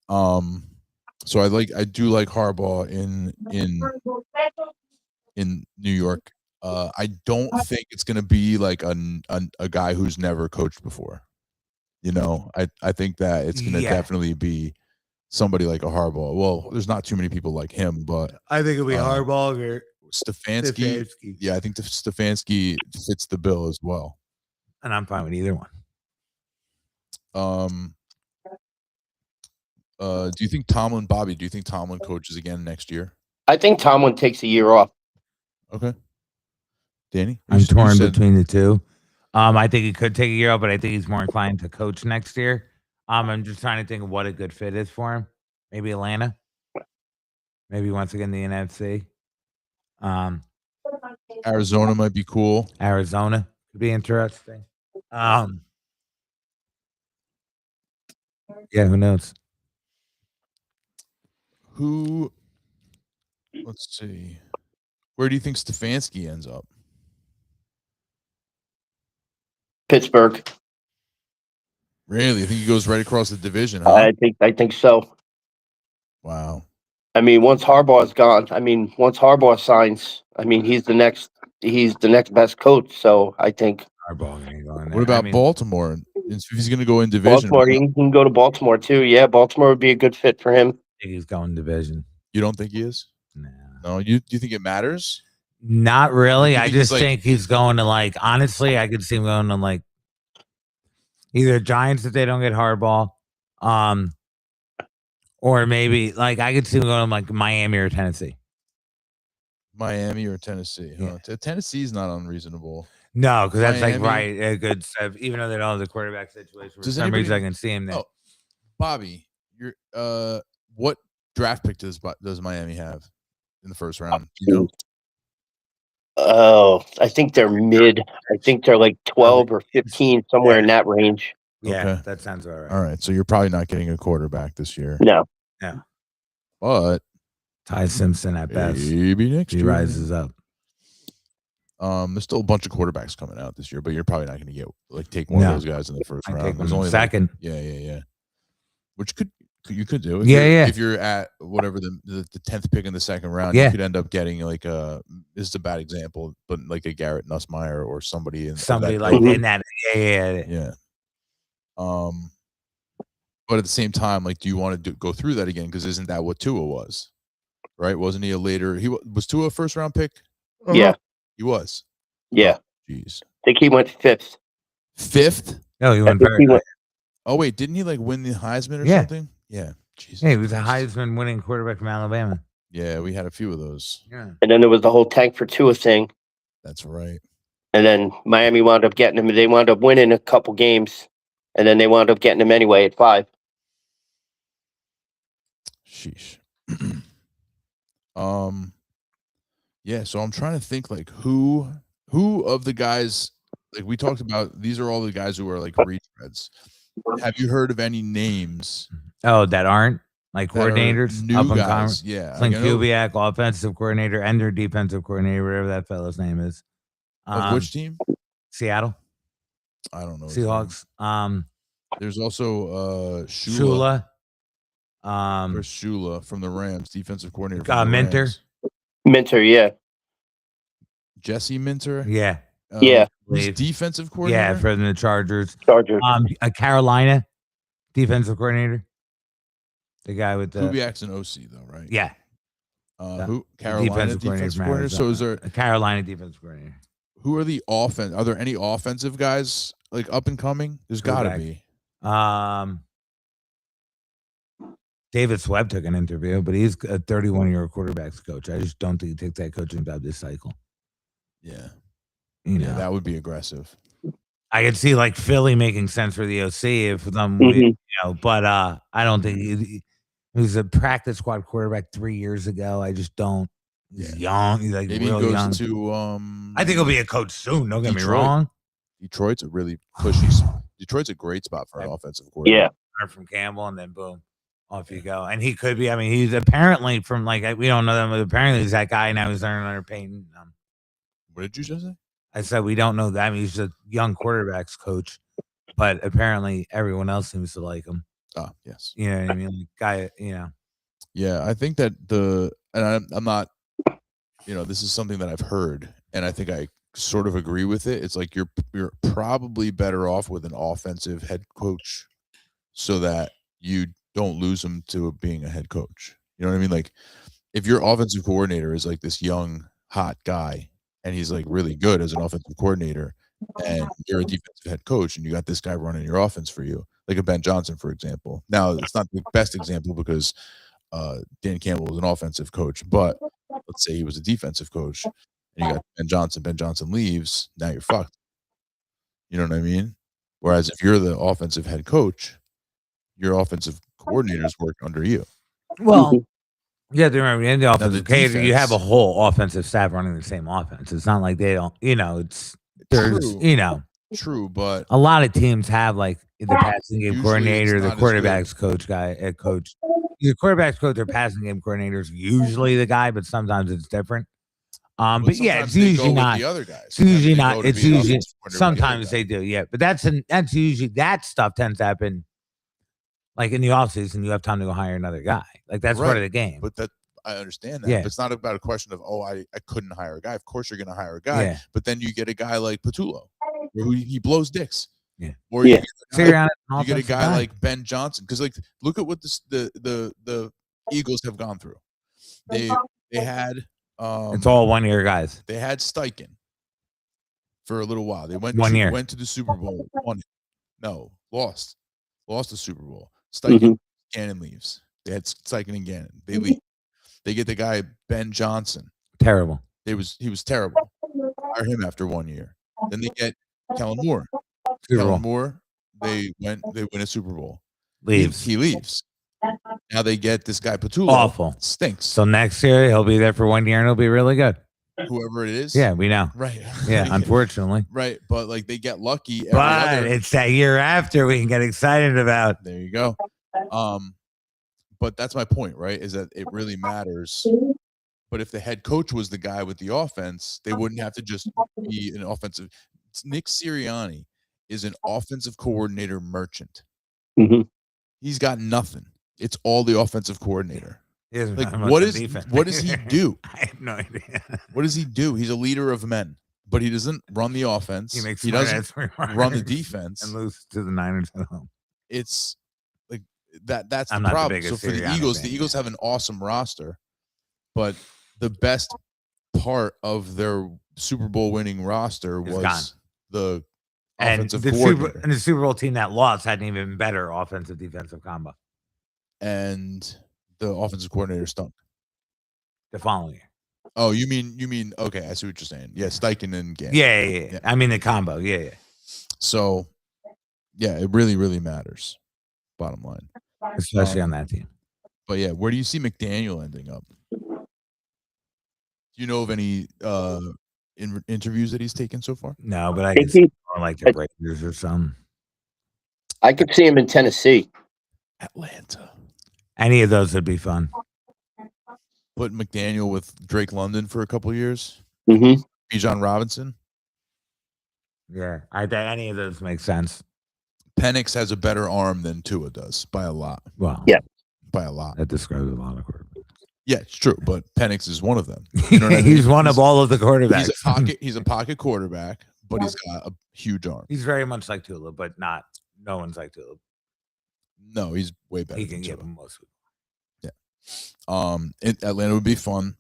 So I do like Harbaugh in New York. I don't think it's going to be like a guy who's never coached before. I think that it's going to definitely be somebody like a Harbaugh. Well, there's not too many people like him, but I think it'll be Harbaugh or Stefanski. Yeah, I think Stefanski fits the bill as well. And I'm fine with either one. Do you think Tomlin coaches again next year? I think Tomlin takes a year off. Okay. Danny? I'm torn between the two. I think he could take a year off, but I think he's more inclined to coach next year. I'm just trying to think of what a good fit is for him. Maybe Atlanta. Maybe once again the NFC. Arizona might be cool. Arizona could be interesting. Yeah, who knows? Let's see. Where do you think Stefanski ends up? Pittsburgh. Really? I think he goes right across the division, huh? I think so. Wow. I mean, once Harbaugh's gone, once Harbaugh signs, he's the next best coach. So I think Harbaugh ain't going there. What about Baltimore? If he's going to go in division, Baltimore, he can go to Baltimore too. Yeah, Baltimore would be a good fit for him. I think he's going division. You don't think he is? No. You think it matters? Not really. I just think he's going to honestly, I could see him going to either Giants if they don't get Harbaugh, or maybe I could see him going to Miami or Tennessee. Miami or Tennessee? Yeah. Huh? Tennessee's not unreasonable. No, because that's a good stuff. Even though they don't have the quarterback situation, for some reason I can see him there. Oh, Bobby, what draft pick does Miami have in the first round? Do you know? Oh, I think they're mid. I think they're 12 or 15, somewhere in that range. Yeah, okay. That sounds all right. All right, so you're probably not getting a quarterback this year. No. Yeah. But Ty Simpson at best. Maybe next year. He rises up. There's still a bunch of quarterbacks coming out this year, but you're probably not going to get take one of those guys in the first round. There's only second. Yeah. Which you could do. If you're at whatever the 10th pick in the second round, you could end up getting this is a bad example, but a Garrett Nussmeier or somebody in that. Yeah. But at the same time, do you want to go through that again? Because isn't that what Tua was? Right? Wasn't he a later? Was Tua a first round pick? Yeah, he was. Yeah. Jeez. I think he went fifth. Fifth? No, he went very high. Oh wait, didn't he win the Heisman or something? Yeah. Jesus. Yeah, he was a Heisman winning quarterback from Alabama. Yeah, we had a few of those. Yeah. And then there was the whole tank for Tua thing. That's right. And then Miami wound up getting him. They wound up winning a couple games, and then they wound up getting him anyway at 5. Sheesh. Yeah, so I'm trying to think who of the guys we talked about, these are all the guys who are retreads. Have you heard of any names? Oh, that aren't coordinators? New up guys. Yeah. Clint Kubiak, offensive coordinator, and their defensive coordinator, whatever that fellow's name is. Of which team? Seattle. I don't know. Seahawks. There's also Shula. Where's Shula? Shula from the Rams, defensive coordinator. Minter. Minter, yeah. Jesse Minter. Yeah. Who's defensive coordinator? Yeah, for the Chargers. Carolina. Defensive coordinator. The guy with the Kubiak's an OC though, right? Yeah. Who? Carolina defensive coordinator. So is there a Carolina defensive coordinator? Who are the offense? Are there any offensive guys up and coming? There's got to be. David Swebb took an interview, but he's a 31-year quarterbacks coach. I just don't think he takes that coaching job this cycle. Yeah. Yeah, that would be aggressive. I could see Philly making sense for the OC if them, but I don't think he was a practice squad quarterback 3 years ago. I just don't. He's young. He's maybe real he goes young. to. I think he'll be a coach soon. Don't get me wrong. Detroit's a really pushy. Detroit's a great spot for an offensive coordinator. Yeah, from Campbell, and then boom, off you go. And he could be. I mean, he's apparently from we don't know them, but apparently he's that guy now. He's learning under Peyton. What did you just say? I said we don't know that. I mean, he's a young quarterbacks coach, but apparently everyone else seems to like him. Ah, yes. You know what I mean? Guy, Yeah, I think that I'm not, this is something that I've heard, and I think I sort of agree with it. It's you're probably better off with an offensive head coach so that you don't lose him to being a head coach. You know what I mean? If your offensive coordinator is this young, hot guy, and he's really good as an offensive coordinator, and you're a defensive head coach, and you got this guy running your offense for you, like a Ben Johnson, for example. Now, it's not the best example because Dan Campbell was an offensive coach, but let's say he was a defensive coach, and you got Ben Johnson. Ben Johnson leaves. Now you're fucked. You know what I mean? Whereas if you're the offensive head coach, your offensive coordinators work under you. Well, yeah, they remember in the offensive defense, you have a whole offensive staff running the same offense. It's not like they don't, there's, true. True, but a lot of teams have like the passing game coordinator, the not as quarterback's coach guy, coach. The quarterback's coach, their passing game coordinators usually the guy, but sometimes it's different. But yeah, it's usually not the other guys. It's usually not. It's usually sometimes they do, yeah. But that's usually that stuff tends to happen. Like in the offseason, you have time to go hire another guy. Like that's part of the game. But that I understand that. Yeah. But it's not about a question of I couldn't hire a guy. Of course you're going to hire a guy. But then you get a guy like Patullo, who he blows dicks. Yeah. Or you get a guy like Ben Johnson, because like look at what the Eagles have gone through. They had it's all 1 year guys. They had Steichen for a little while. They went 1 year. Went to the Super Bowl. Lost the Super Bowl. Steichen, Gannon leaves. They had Steichen and Gannon. They leave. They get the guy Ben Johnson. Terrible. He was terrible. Hire him after 1 year. Then they get Kellen Moore. Kellen Moore. They win a Super Bowl. Leaves. He leaves. Now they get this guy Patullo. Awful. Stinks. So next year he'll be there for 1 year and he'll be really good. Whoever it is. Yeah, we know. Right. Yeah, unfortunately. Right. But like they get lucky. But it's that year after we can get excited about. There you go. But that's my point, right? Is that it really matters. But if the head coach was the guy with the offense, they wouldn't have to just be an offensive. Nick Sirianni is an offensive coordinator merchant. He's got nothing. It's all the offensive coordinator. Like what does he do? I have no idea. What does he do? He's a leader of men, but he doesn't run the offense. He doesn't run the defense and lose to the Niners at home. It's like that's the problem. So for the Eagles have an awesome roster, but the best part of their Super Bowl winning roster was the offensive coordinator. And the Super Bowl team that lost had an even better offensive defensive combo. And the offensive coordinator stunk the following year. Oh, you mean okay, I see what you're saying. Yeah, Steichen and Gannon. Yeah. I mean the combo. Yeah. So yeah, it really, really matters. Bottom line. Especially on that team. But yeah, where do you see McDaniel ending up? Do you know of any interviews that he's taken so far? No, but I can see like the Raiders or something. I could see him in Tennessee. Atlanta. Any of those would be fun. Put McDaniel with Drake London for a couple of years. Bijan Robinson. Yeah, I think any of those make sense. Penix has a better arm than Tua does by a lot. Well, yeah, by a lot. That describes a lot of quarterbacks. Yeah, it's true, but Penix is one of them. You know what I mean? He's one of all of the quarterbacks. He's a pocket quarterback, but he's got a huge arm. He's very much like Tua, but no one's like Tua. No, he's way better. He can get him most. Yeah. Atlanta would be fun.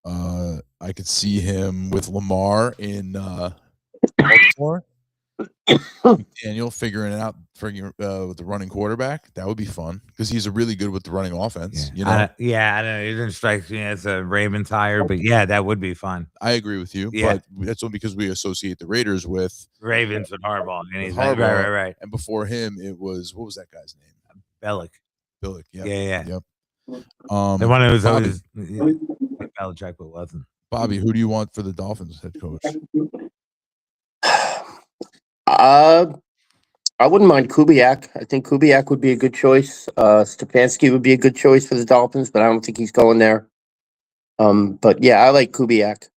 I could see him with Lamar in Baltimore. Daniel figuring it out, with the running quarterback. That would be fun because he's really good with the running offense. Yeah. I don't know. It didn't strike me as a Ravens hire, but yeah, that would be fun. I agree with you. Yeah. But that's only because we associate the Raiders with Ravens with Harbaugh. And he's Harbaugh, right. And before him, it was what was that guy's name? Bellick. Yeah. Yep. The one who was always like Belichick, but wasn't. Bobby, who do you want for the Dolphins head coach? I wouldn't mind Kubiak. I think Kubiak would be a good choice. Stefanski would be a good choice for the Dolphins, but I don't think he's going there. But yeah, I like Kubiak.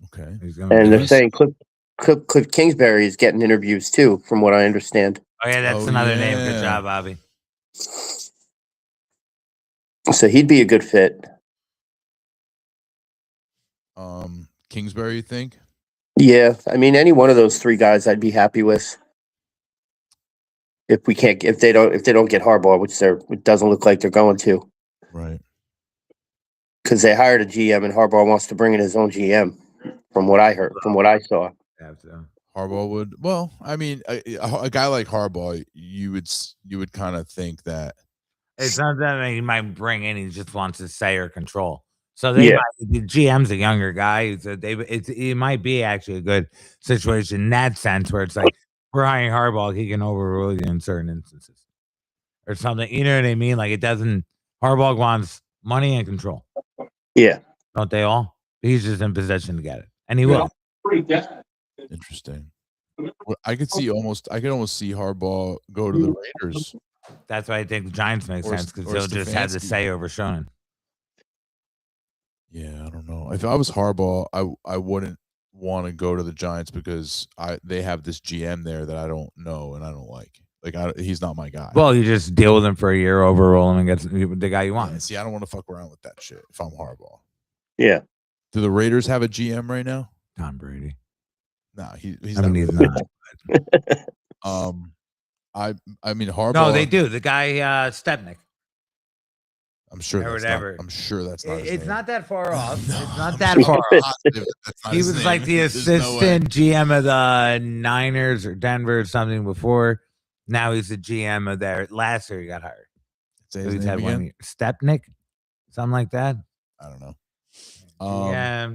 Okay. And they're saying Cliff Kingsbury is getting interviews too, from what I understand. Oh yeah, that's another name. Good job, Bobby. So he'd be a good fit. Kingsbury, you think? Yeah, I mean, any one of those three guys, I'd be happy with. If they don't get Harbaugh, which it doesn't look like they're going to, right? Because they hired a GM and Harbaugh wants to bring in his own GM. From what I heard, from what I saw, Harbaugh would. Well, I mean, a guy like Harbaugh, you would kind of think that it's not that he might bring in. He just wants to say or control. So the GM's a younger guy. So it might be actually a good situation in that sense where it's like we're hiring Harbaugh, he can overrule you in certain instances or something. You know what I mean? Like it doesn't. Harbaugh wants money and control. Yeah, don't they all? He's just in position to get it, and he will. Interesting. I could almost see Harbaugh go to the Raiders. That's why I think the Giants make sense because they'll just have the say over Sean. Yeah, I don't know. If I was Harbaugh, I wouldn't want to go to the Giants because they have this GM there that I don't know and I don't like. Like he's not my guy. Well, you just deal with him for a year, overroll him, and get the guy you want. Yeah, see, I don't want to fuck around with that shit if I'm Harbaugh. Yeah. Do the Raiders have a GM right now? Tom Brady. No, he's not. He's not. I mean Harbaugh. No, they do. The guy Stepnick. I'm sure that's not. I'm sure that's not. It's not that far off. No, it's not that far off. He was name. like the assistant GM of the Niners or Denver or something before. Now he's the GM of there. Last year he got hired. Say his name again? Stepnick, something like that. I don't know. Yeah.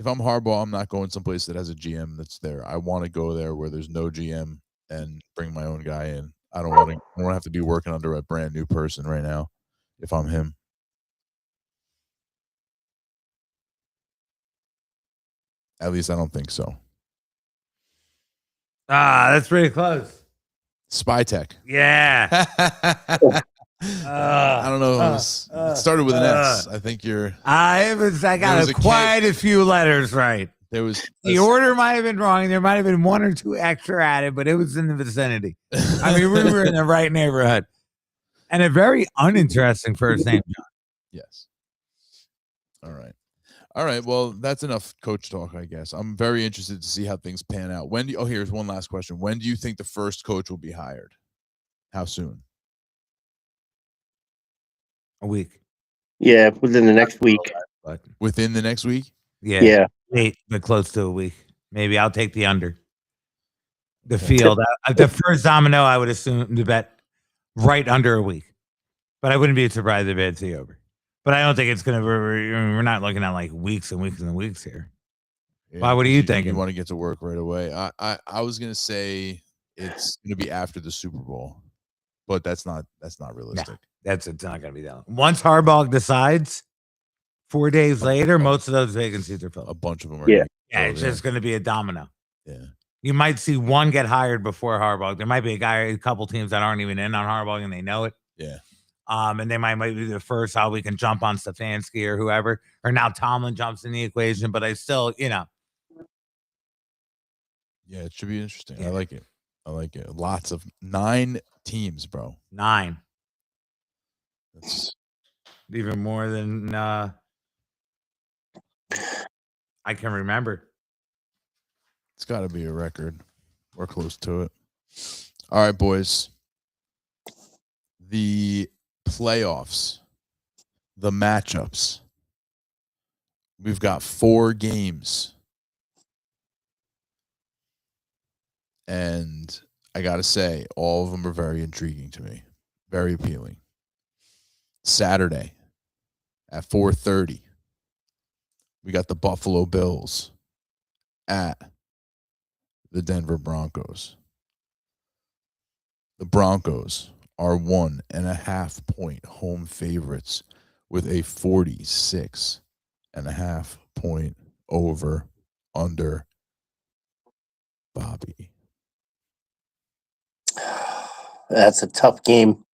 If I'm Harbaugh, I'm not going someplace that has a GM that's there. I want to go there where there's no GM and bring my own guy in. I don't want to have to be working under a brand new person right now. If I'm him. At least I don't think so. That's pretty close. Spy Tech. Yeah. I don't know. It started with an S. I think you're. I got quite a few letters right. There was the order might have been wrong. There might have been one or two extra added, but it was in the vicinity. I mean, we were in the right neighborhood. And a very uninteresting first name, John. Yes. All right. All right. Well, that's enough coach talk, I guess. I'm very interested to see how things pan out. Here's one last question. When do you think the first coach will be hired? How soon? A week. Yeah, within the next week. Within the next week? Yeah. Late, but close to a week. Maybe I'll take the under. The field. The first domino, I would assume to bet right under a week. But I wouldn't be surprised if it's the over. But I don't think it's going to. We're not looking at like weeks and weeks and weeks here. Yeah, why? What are you thinking? You want to get to work right away? I was going to say it's going to be after the Super Bowl, but that's not realistic. No, it's not going to be that long. Once Harbaugh decides, 4 days later, most of those vacancies are filled. A bunch of them are. Yeah, it's just going to be a domino. Yeah. You might see one get hired before Harbaugh. There might be a couple teams that aren't even in on Harbaugh and they know it. Yeah. And they might be the first how we can jump on Stefanski or whoever. Or now Tomlin jumps in the equation, but I still, Yeah, it should be interesting. Yeah. I like it. Lots of 9 teams, bro. 9. That's even more than I can remember. It's got to be a record. We're close to it. All right, boys. The playoffs, the matchups. We've got 4 games. And I got to say, all of them are very intriguing to me. Very appealing. Saturday at 4:30, we got the Buffalo Bills at the Denver Broncos. The Broncos are 1.5 point home favorites with a 46.5 point over under. Bobby. That's a tough game.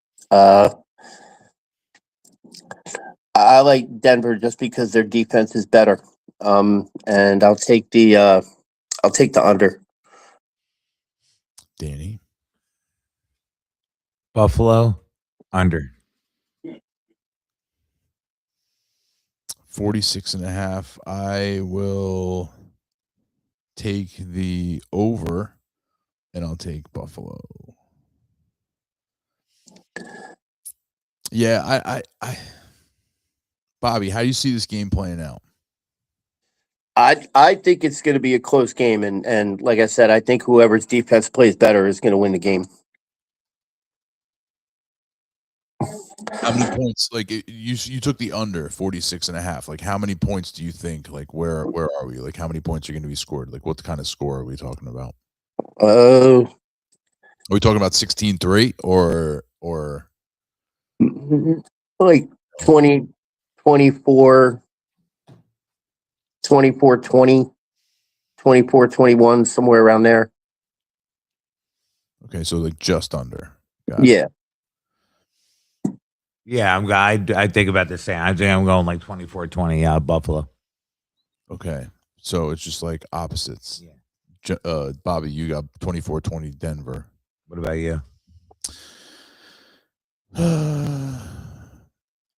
I like Denver just because their defense is better. And I'll take the under. Danny. Buffalo under. 46.5. I will take the over and I'll take Buffalo. Yeah, I Bobby, how do you see this game playing out? I think it's going to be a close game, and like I said, I think whoever's defense plays better is going to win the game. How many points? Like you took the under 46.5. Like how many points do you think? Like where are we? Like how many points are going to be scored? Like what kind of score are we talking about? Are we talking about 16-3 or like 20, 24, 24, 20, 24, 21, somewhere around there. Okay, so like just under. Yeah. Yeah, I think about the same. I think I'm going like 24-20 Buffalo. Okay. So it's just like opposites. Yeah. Bobby, you got 24-20 Denver. What about you?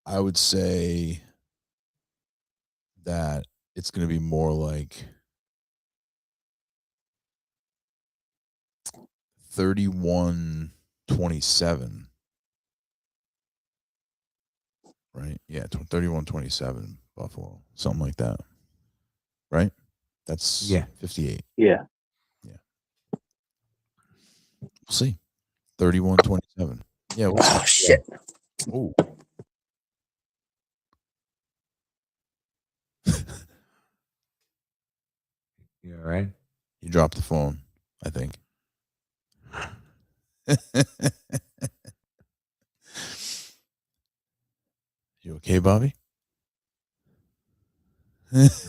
I would say that it's going to be more like 31-27. Right? Yeah, 31-27 Buffalo. Something like that. Right? That's 58. Yeah. Yeah. We'll see. 31-27. Yeah. We'll see. Shit. Oh. You all right? You dropped the phone, I think. You okay, Bobby? It's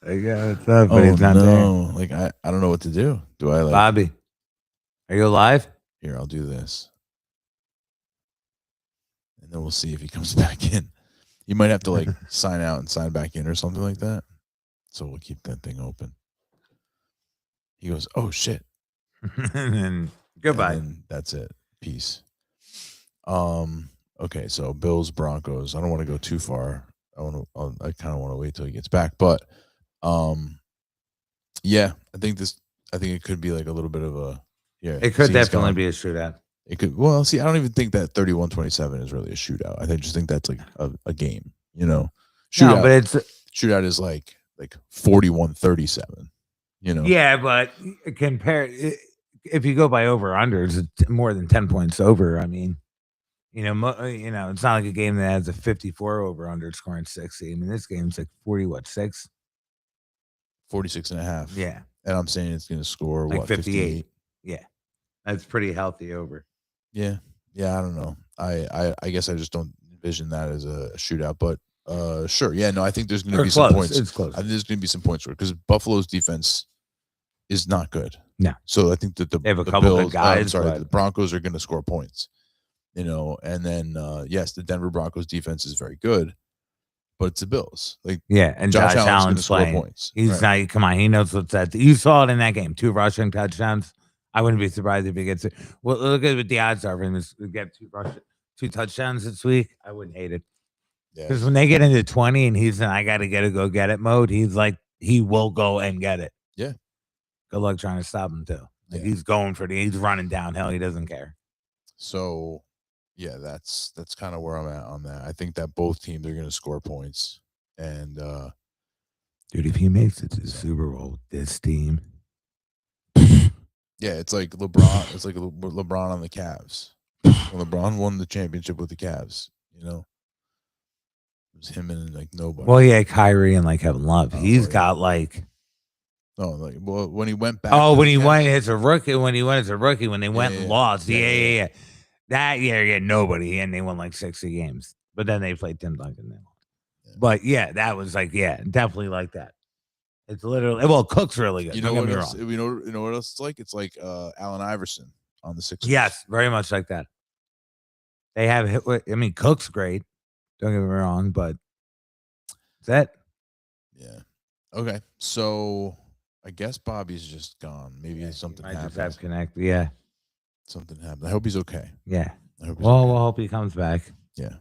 like, yeah, what's up? But he's not no. Like I don't know what to do. Do I like Bobby? Are you alive? Here, I'll do this. And then we'll see if he comes back in. You might have to like sign out and sign back in or something like that. So we'll keep that thing open. He goes, "Oh shit." And goodbye. And that's it. Peace. Okay, so Bills Broncos. I don't want to go too far. I kind of want to wait till he gets back, but yeah, I think it could be like a little bit of a It could definitely be a shootout. It could. Well, see, I don't even think that 31-27 is really a shootout. I just think that's like a game. You know, shootout. No, but shootout is like 41-37. You know. Yeah, but compare if you go by over unders, it's more than 10 points over. I mean, it's not like a game that has a 54 over under scoring 60. I mean, this game's like 6? 46.5. Yeah. And I'm saying it's going to score like what 58. Yeah. That's pretty healthy over. Yeah. Yeah, I don't know. I guess I just don't envision that as a shootout, but sure. Yeah, no, I think there's going to be some points. It's close. I think there's going to be some points because Buffalo's defense is not good. No. So I think that they have a couple Bills, good guys. The Broncos are going to score points. And then yes, the Denver Broncos defense is very good, but it's the Bills. Like and Josh Allen's playing. Points. He's not. Come on, he knows what's that. You saw it in that game. 2 rushing touchdowns. I wouldn't be surprised if he gets it. Well, look at what the odds are for him to get 2 touchdowns this week. I wouldn't hate it. Because when they get into 20 and he's in, I got to go get it mode, he's like, he will go and get it. Yeah. Good luck trying to stop him too. Like he's going he's running downhill. He doesn't care. So, yeah, that's kind of where I'm at on that. I think that both teams are going to score points. And dude, if he makes it to the Super Bowl with this team. Yeah, it's like LeBron. It's like LeBron on the Cavs. When LeBron won the championship with the Cavs, it was him and like nobody. Well, yeah, Kyrie and like Kevin Love. He's got like. Oh, like when he went back. Oh, when he went as a rookie. When he went as a rookie, when they went and lost. Yeah. That nobody, and they won like 60 games. But then they played Tim Duncan. Yeah. But yeah, that was like definitely like that. It's literally Cook's really good. You know what else? You know what else it's like? It's like Allen Iverson on the Sixers. Yes, very much like that. They have. I mean, Cook's great. Don't get me wrong, but that's it. Yeah. Okay. So I guess Bobby's just gone. Maybe something happened. Just have connected. Yeah. Something happened. I hope he's okay. Yeah. We'll hope he comes back. Yeah.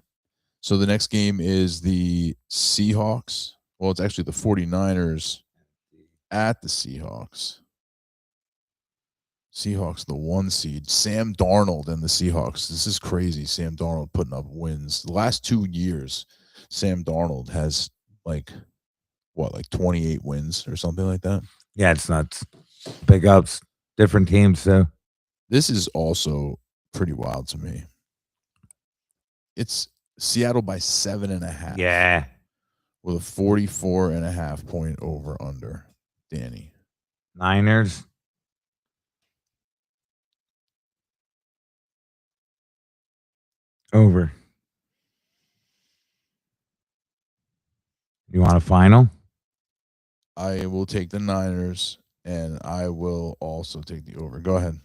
So the next game is the Seahawks. Well, it's actually the 49ers at the Seahawks. Seahawks, the 1 seed. Sam Darnold and the Seahawks. This is crazy. Sam Darnold putting up wins. The last 2 years, Sam Darnold has like 28 wins or something like that. Yeah, it's nuts. Big ups. Different teams, so. This is also pretty wild to me. It's Seattle by 7.5. Yeah. With a 44.5 point over under. Danny. Niners. Over. You want a final? I will take the Niners, and I will also take the over. Go ahead.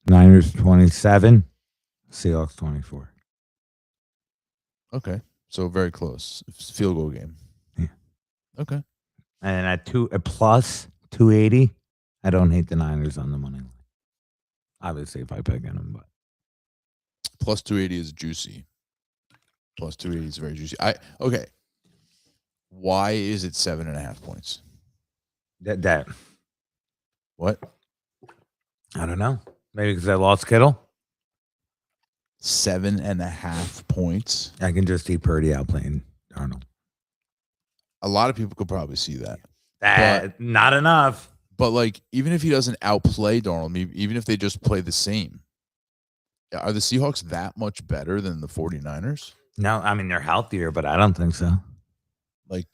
Niners 27, Seahawks 24. Okay. So very close. It's a field goal game. Yeah. Okay. And at a plus 280, I don't hate the Niners on the money line. Obviously, if I pick on them, but plus 280 is juicy. Plus 280 is very juicy. Okay. Why is it 7.5 points? that What? I don't know. Maybe because I lost Kittle. 7.5 points. I can just see Purdy out playing Darnold. A lot of people could probably see that. Not enough. But like, even if he doesn't outplay Darnold, even if they just play the same, are the Seahawks that much better than the 49ers? No, I mean they're healthier, but I don't think so. Like,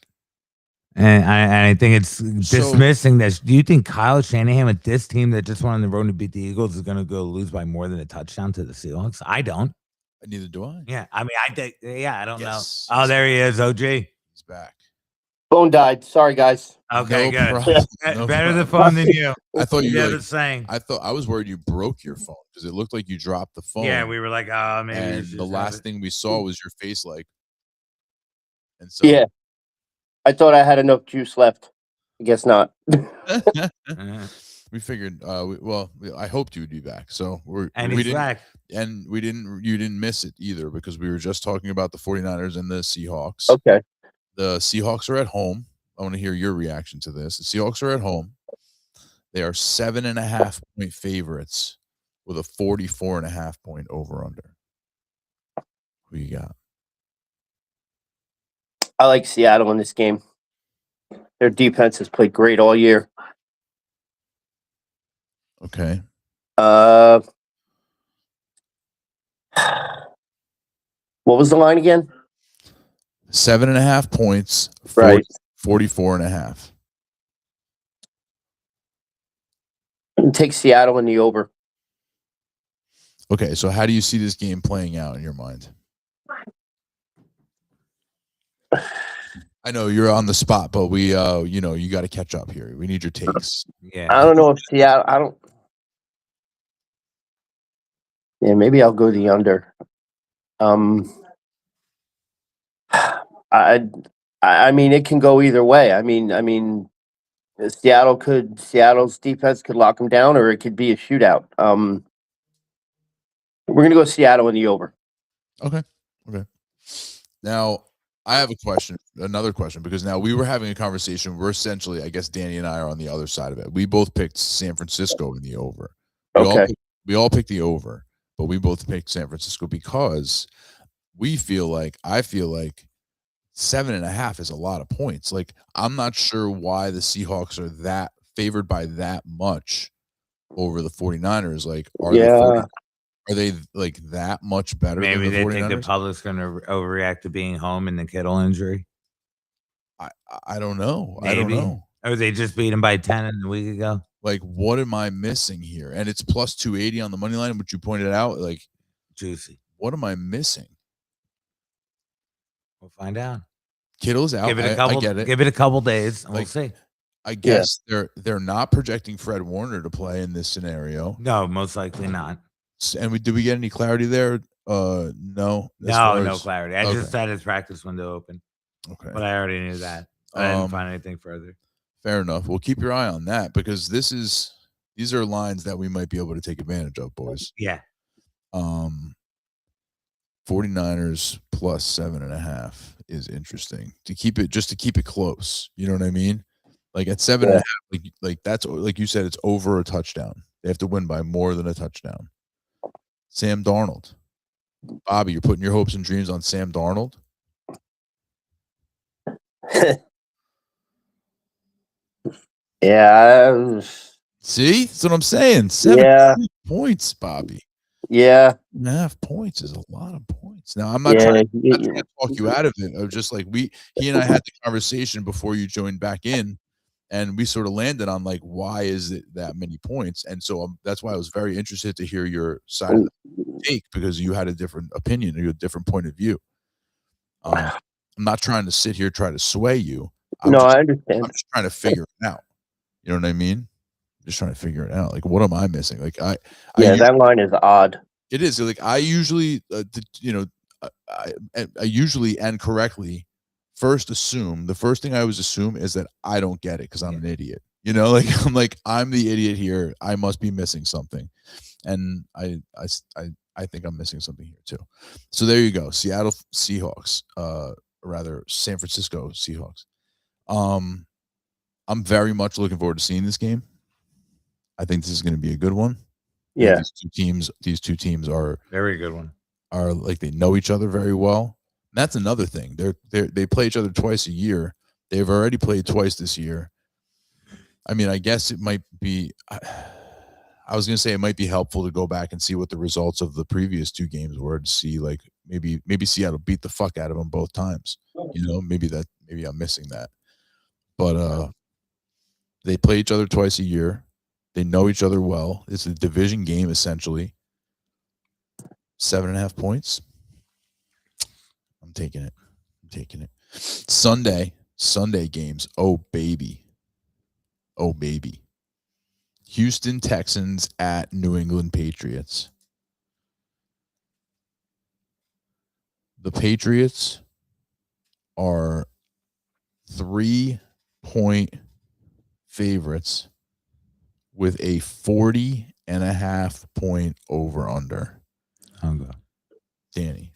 and I think it's dismissing this. Do you think Kyle Shanahan with this team that just went on the road to beat the Eagles is going to go lose by more than a touchdown to the Seahawks? I don't. Neither do I. Yeah, I mean, I think. Yeah, I don't know. Oh, there he is, OG. He's back. Phone died. Sorry, guys. Okay, No good. No Better problem. the phone than you. I thought you were the saying. I was worried you broke your phone because it looked like you dropped the phone. Yeah, we were like, oh, maybe. And the last thing we saw was your face, like. And so. Yeah, I thought I had enough juice left. I guess not. We figured. I hoped you would be back. So we didn't back. And you didn't miss it either because we were just talking about the 49ers and the Seahawks. Okay. The Seahawks are at home. I want to hear your reaction to this. The Seahawks are at home. They are 7.5 point favorites with a 44.5 point over under. Who you got? I like Seattle in this game. Their defense has played great all year. Okay. What was the line again? 7.5 points. Right. 44.5. Take Seattle in the over. Okay, so how do you see this game playing out in your mind? I know you're on the spot, but we, you got to catch up here. We need your takes. Yeah. I don't know if Seattle. Yeah, maybe I'll go the under. I mean, it can go either way. I mean, Seattle's defense could lock them down, or it could be a shootout. We're gonna go Seattle in the over. Okay. Now, I have another question, because now we were having a conversation. We're essentially, I guess Danny and I are on the other side of it. We both picked San Francisco in the over. We all picked the over, but we both picked San Francisco because I feel like 7.5 is a lot of points. Like, I'm not sure why the Seahawks are that favored by that much over the 49ers. Like, are they like that much better? Maybe than the they 49ers? think the public's going to overreact to being home and the Kittle injury. I don't know. Maybe. I don't know. Or they just beat him by 10 a week ago. Like, what am I missing here? And it's plus 280 on the money line, which you pointed out. Like, juicy. What am I missing? We'll find out. Kittle's out. Give it a couple. I get it. Give it a couple days, and we'll see. I guess they're not projecting Fred Warner to play in this scenario. No, most likely not. And did we get any clarity there? No. No clarity. I just had his practice window open. Okay. But I already knew that. I didn't find anything further. Fair enough. We'll keep your eye on that, because these are lines that we might be able to take advantage of, boys. Yeah. 49ers plus 7.5 is interesting to keep it close. You know what I mean? Like at 7.5, like that's, like you said, it's over a touchdown. They have to win by more than a touchdown. Sam Darnold. Bobby, you're putting your hopes and dreams on Sam Darnold? Yeah. See? That's what I'm saying. 7 points, Bobby. Yeah. 2.5 points is a lot of points. Now, I'm not trying to talk you out of it. I was just like, he and I had the conversation before you joined back in, and we sort of landed on like, why is it that many points? And so that's why I was very interested to hear your side of the take, because you had a different opinion, or a different point of view. I'm not trying to sit here try to sway you. I understand. I'm just trying to figure it out. You know what I mean? Just trying to figure it out. Like, what am I missing? Like, that line is odd. It is. Like, I usually, I usually and correctly first assume, the first thing I always assume is that I don't get it because I'm an idiot. You know, like I'm the idiot here. I must be missing something, and I think I'm missing something here too. So there you go. Seattle Seahawks, rather San Francisco Seahawks. I'm very much looking forward to seeing this game. I think this is going to be a good one. Yeah, these two teams are very good one. Are like, they know each other very well. And that's another thing. They play each other twice a year. They've already played twice this year. I mean, I guess it might be. I was going to say it might be helpful to go back and see what the results of the previous two games were, to see like maybe Seattle beat the fuck out of them both times. You know, maybe I'm missing that. But they play each other twice a year. They know each other well. It's a division game, essentially. 7.5 points. I'm taking it. Sunday games. Oh, baby. Houston Texans at New England Patriots. The Patriots are 3-point favorites with a 40.5 point over under. Okay. Danny.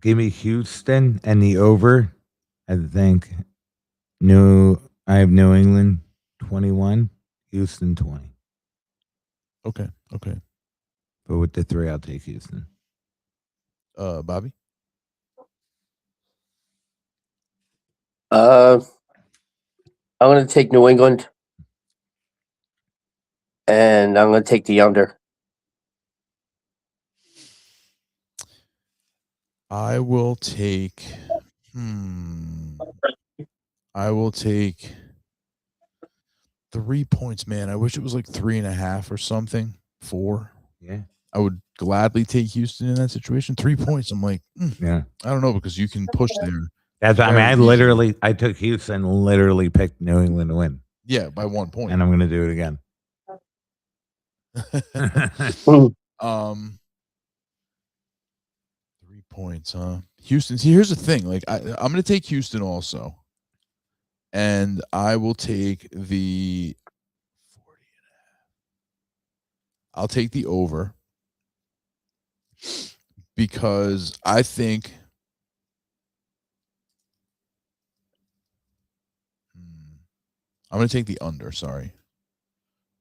Give me Houston and the over. I think I have New England 21, Houston 20. Okay. But with the 3, I'll take Houston. Bobby? I'm going to take New England, and I'm going to take the under. I will take 3 points, man. I wish it was like 3.5 or something. 4. Yeah. I would gladly take Houston in that situation. 3 points. I'm like, yeah. I don't know, because you can push there. That's I took Houston, literally picked New England to win. Yeah, by 1 point. And I'm going to do it again. 3 points, huh? Houston. See, here's the thing. Like, I'm going to take Houston also. And I will take the 40.5. I'll take the over, because I think I'm going to take the under. Sorry.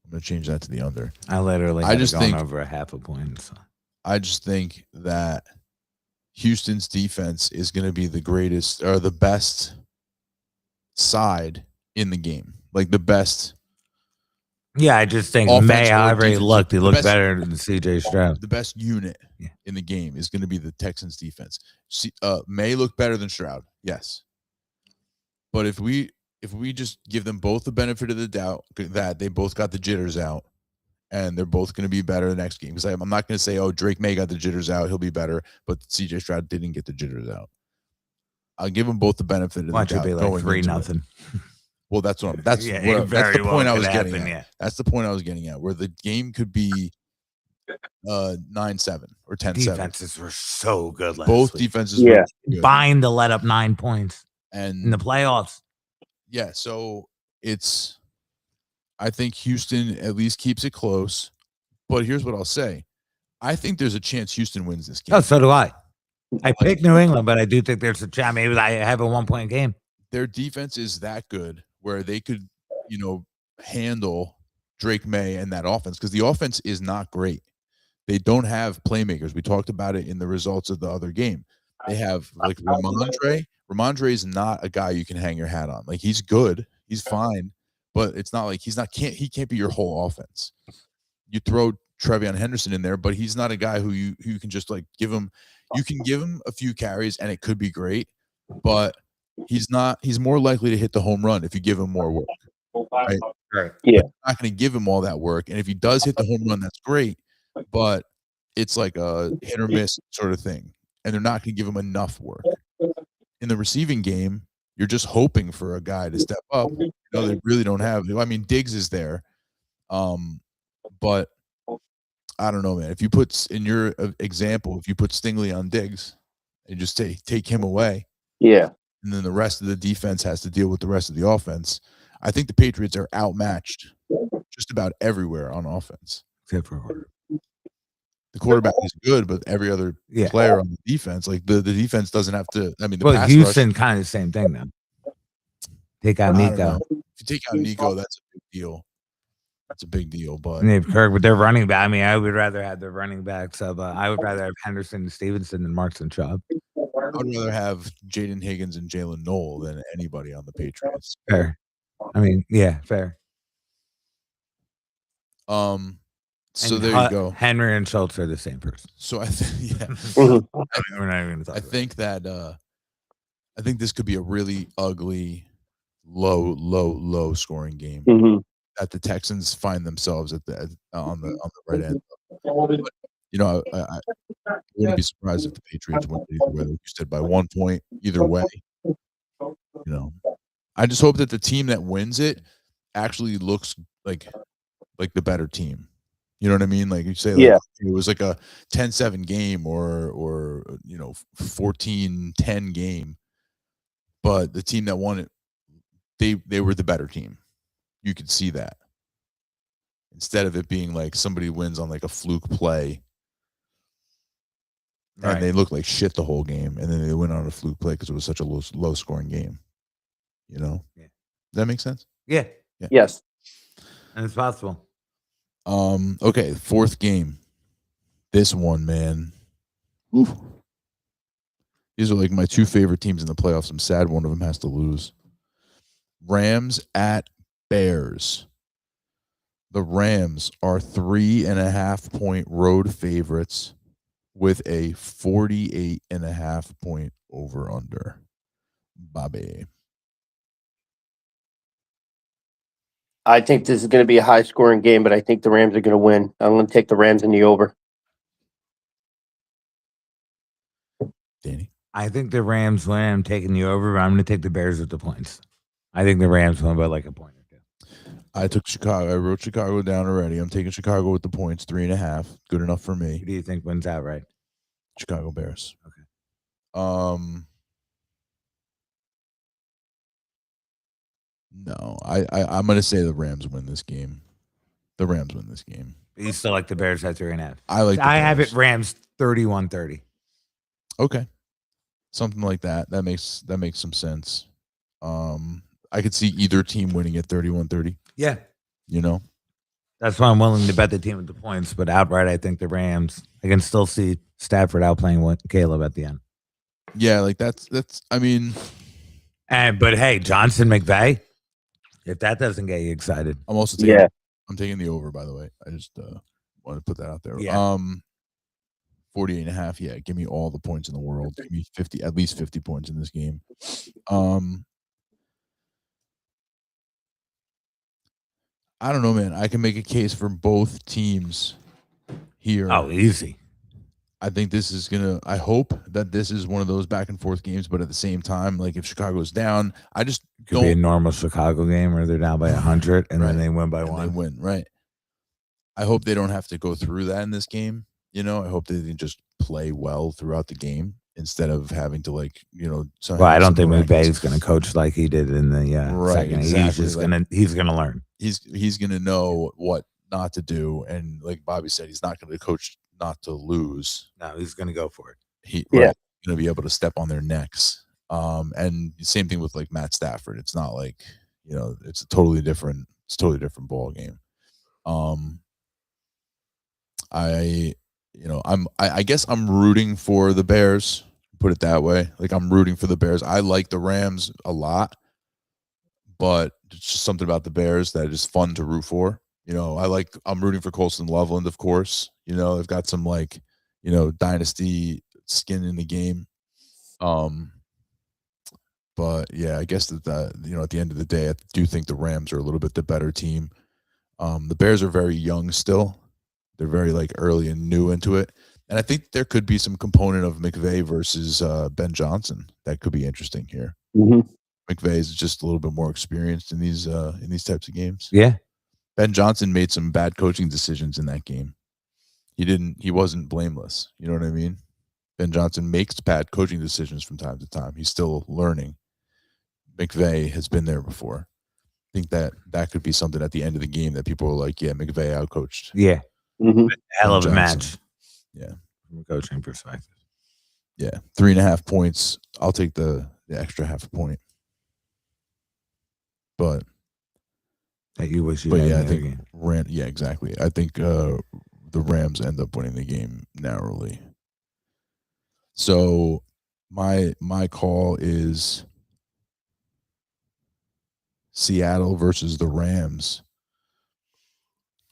I'm going to change that to the under. I just think over a 0.5 point. So. I just think that Houston's defense is going to be the greatest, or the best side in the game. Like, the best. Yeah, I just think May, however he looked better than CJ Stroud. The best unit in the game is going to be the Texans defense. May look better than Stroud. Yes. But if we just give them both the benefit of the doubt that they both got the jitters out, and they're both going to be better the next game, because I'm not going to say, oh, Drake May got the jitters out, he'll be better, but CJ Stroud didn't get the jitters out. I'll give them both the benefit of the doubt. Watch it be like 3-0. Well, that's the point I was getting at. Yeah. That's the point I was getting at, where the game could be 9-7 or 10-7. Defenses were so good last Both week. defenses were good. Combined to let up 9 points and in the playoffs. Yeah, so I think Houston at least keeps it close. But here's what I'll say. I think there's a chance Houston wins this game. Oh, so do I. I picked New England, but I do think there's a chance. Maybe I have a 1-point game. Their defense is that good where they could, handle Drake May and that offense, because the offense is not great. They don't have playmakers. We talked about it in the results of the other game. They have like Ramondre. Ramondre is not a guy you can hang your hat on. Like, he's good. He's fine. but it's not like he can't be your whole offense. You throw Trevion Henderson in there, but he's not a guy who you can just like give him. You can give him a few carries and it could be great, but he's more likely to hit the home run if you give him more work. Right. Yeah. But not going to give him all that work. And if he does hit the home run, that's great. But it's like a hit or miss sort of thing. And they're not going to give him enough work. In the receiving game, you're just hoping for a guy to step up. You know, they really don't have. I mean, Diggs is there. But I don't know, man. If you put in your example, if you put Stingley on Diggs and just take him away. Yeah. And then the rest of the defense has to deal with the rest of the offense. I think the Patriots are outmatched just about everywhere on offense. Except for the quarterback is good, but every other player on the defense, like the defense doesn't have to. I mean, the Houston kind of the same thing now. Take out Nico. If you take out Nico, that's a big deal. That's a big deal. But and they've Kirk with their running back. I mean, I would rather have their running backs of. I would rather have Henderson and Stevenson than Marks and Chubb. I would rather have Jaden Higgins and Jalen Noel than anybody on the Patriots. Fair. I mean, yeah, fair. So there you go. Henry and Schultz are the same person. So I think, we're not even going to talk. I think that I think this could be a really ugly, low scoring game that the Texans find themselves at on the right end. But, you know, I wouldn't be surprised if the Patriots win either way. Like you said, by 1 point, either way. You know, I just hope that the team that wins it actually looks like the better team. You know what I mean? Like you say, like, it was like a 10-7 game or you know 14-10 game, but the team that won it, they were the better team. You could see that instead of it being like somebody wins on like a fluke play, and they look like shit the whole game, and then they went on a fluke play because it was such a low scoring game. You know? Yeah. Does that make sense? Yeah. Yes. And it's possible. Okay, fourth game. This one, man. Ooh. These are like my two favorite teams in the playoffs. I'm sad one of them has to lose. Rams at Bears. The Rams are 3.5 point road favorites with a 48.5 point over under. Bobby. I think this is going to be a high scoring game, but I think the Rams are going to win. I'm going to take the Rams in the over. Danny? I think the Rams win. I'm taking the over, but I'm going to take the Bears with the points. I think the Rams win by like a point or two. I took Chicago. I wrote Chicago down already. I'm taking Chicago with the points, 3.5. Good enough for me. Who do you think wins outright? Chicago Bears. Okay. No, I'm going to say the Rams win this game. The Rams win this game. You still like the Bears at 3.5? I have it Rams 31-30. Okay. Something like that. That makes some sense. I could see either team winning at 31-30. Yeah. You know? That's why I'm willing to bet the team with the points, but outright I think the Rams. I can still see Stafford outplaying Caleb at the end. Yeah, like that's I mean, but hey, Johnson McVay, if that doesn't get you excited. I'm also taking I'm taking the over, by the way. I just want to put that out there. Yeah. 48.5. Yeah, give me all the points in the world. Give me at least 50 points in this game. I don't know, man. I can make a case for both teams here. Oh, easy. I think this is I hope that this is one of those back and forth games, but at the same time, like if Chicago's down, I just could be a normal Chicago game where they're down by 100 and then they win by 1. They win, right? I hope they don't have to go through that in this game. You know, I hope they can just play well throughout the game instead of having to Well, I don't think McVay is going to coach like he did in the second. Exactly. He's gonna learn. He's gonna know what not to do, and like Bobby said, he's not going to coach not to lose. No, he's going to go for it. He's going to be able to step on their necks. And same thing with like Matt Stafford. It's not like, it's a totally different ball game. I guess I'm rooting for the Bears, put it that way. Like I'm rooting for the Bears. I like the Rams a lot, but just something about the Bears that is fun to root for. You know, I'm rooting for Colston Loveland, of course. You know, they've got some like, you know, dynasty skin in the game. But yeah, I guess that you know, at the end of the day, I do think the Rams are a little bit the better team. The Bears are very young still. They're very like early and new into it. And I think there could be some component of McVay versus Ben Johnson that could be interesting here. McVay is just a little bit more experienced in these types of games. Yeah. Ben Johnson made some bad coaching decisions in that game. He wasn't blameless. You know what I mean? Ben Johnson makes bad coaching decisions from time to time. He's still learning. McVay has been there before. I think that could be something at the end of the game that people are like, yeah, McVay outcoached. Yeah. Hell of a match. Yeah. From a coaching perspective. Yeah. 3.5 points. I'll take the extra half a point. But you wish you had yeah, I think yeah, exactly. I think the Rams end up winning the game narrowly. So my call is Seattle versus the Rams.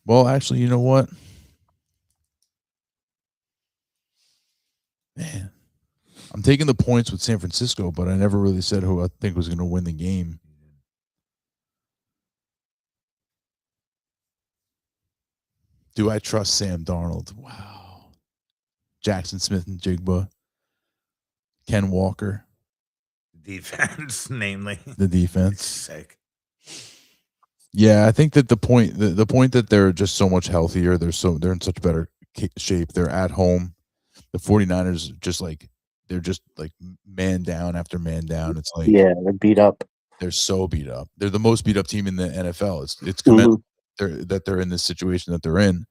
Well, actually, you know what? Man, I'm taking the points with San Francisco, but I never really said who I think was going to win the game. Do I trust Sam Darnold? Wow. Jackson Smith and Jigba. Ken Walker. Defense, namely. The defense. Sick. Yeah, I think that the point that they're just so much healthier, they're in such better shape. They're at home. The 49ers they're just like man down after man down. It's like, yeah, they're beat up. They're so beat up. They're the most beat up team in the NFL. It's commendable that they're in this situation that they're in.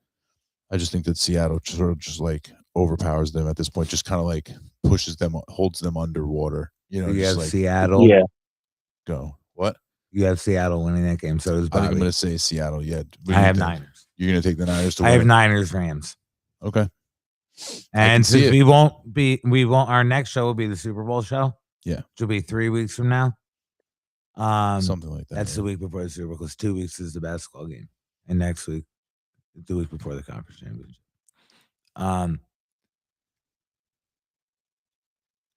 I just think that Seattle sort of just like overpowers them at this point, just kind of like pushes them, holds them underwater. You know, you just have like, Seattle. Yeah. Go. What? You have Seattle winning that game. So does Bobby. I think I'm going to say Seattle. Yeah. I have Niners. You're going to take the Niners to win? I have Niners Rams. Okay. And since our next show will be the Super Bowl show. Yeah. Which will be 3 weeks from now. Something like that. That's the week before the Super Bowl, because 2 weeks is the basketball game. And next week, the week before the conference championship. I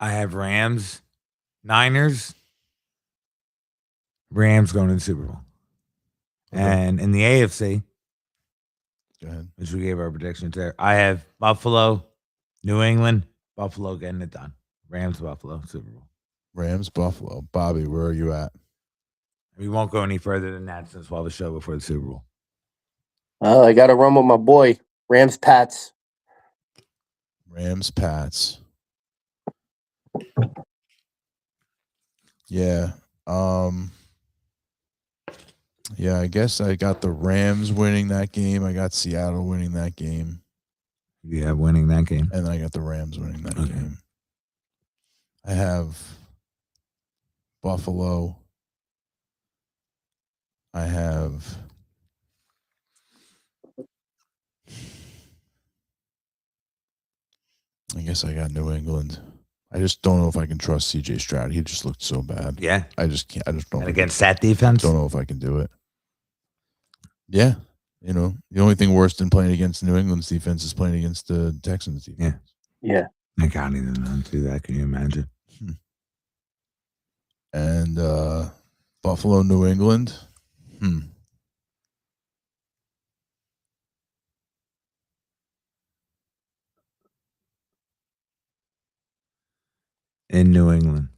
have Rams, Niners, Rams going to the Super Bowl. Okay. And in the AFC, go ahead, which we gave our predictions there, I have Buffalo, New England, Buffalo getting it done. Rams, Buffalo, Super Bowl. Rams, Buffalo. Bobby, where are you at? We won't go any further than that since we'll have a show before the Super Bowl. I got to run with my boy, Rams, Pats. Rams, Pats. Yeah. Yeah, I guess I got the Rams winning that game. I got Seattle winning that game. Yeah, winning that game. And then I got the Rams winning that game. I have Buffalo. I have I guess I got New England. I just don't know if I can trust CJ Stroud. He just looked so bad. Yeah. I just can't. I just don't. And against that defense? Don't know if I can do it. Yeah. You know, the only thing worse than playing against New England's defense is playing against the Texans defense. Yeah. I can't even do that. Can you imagine? And Buffalo, New England. In New England.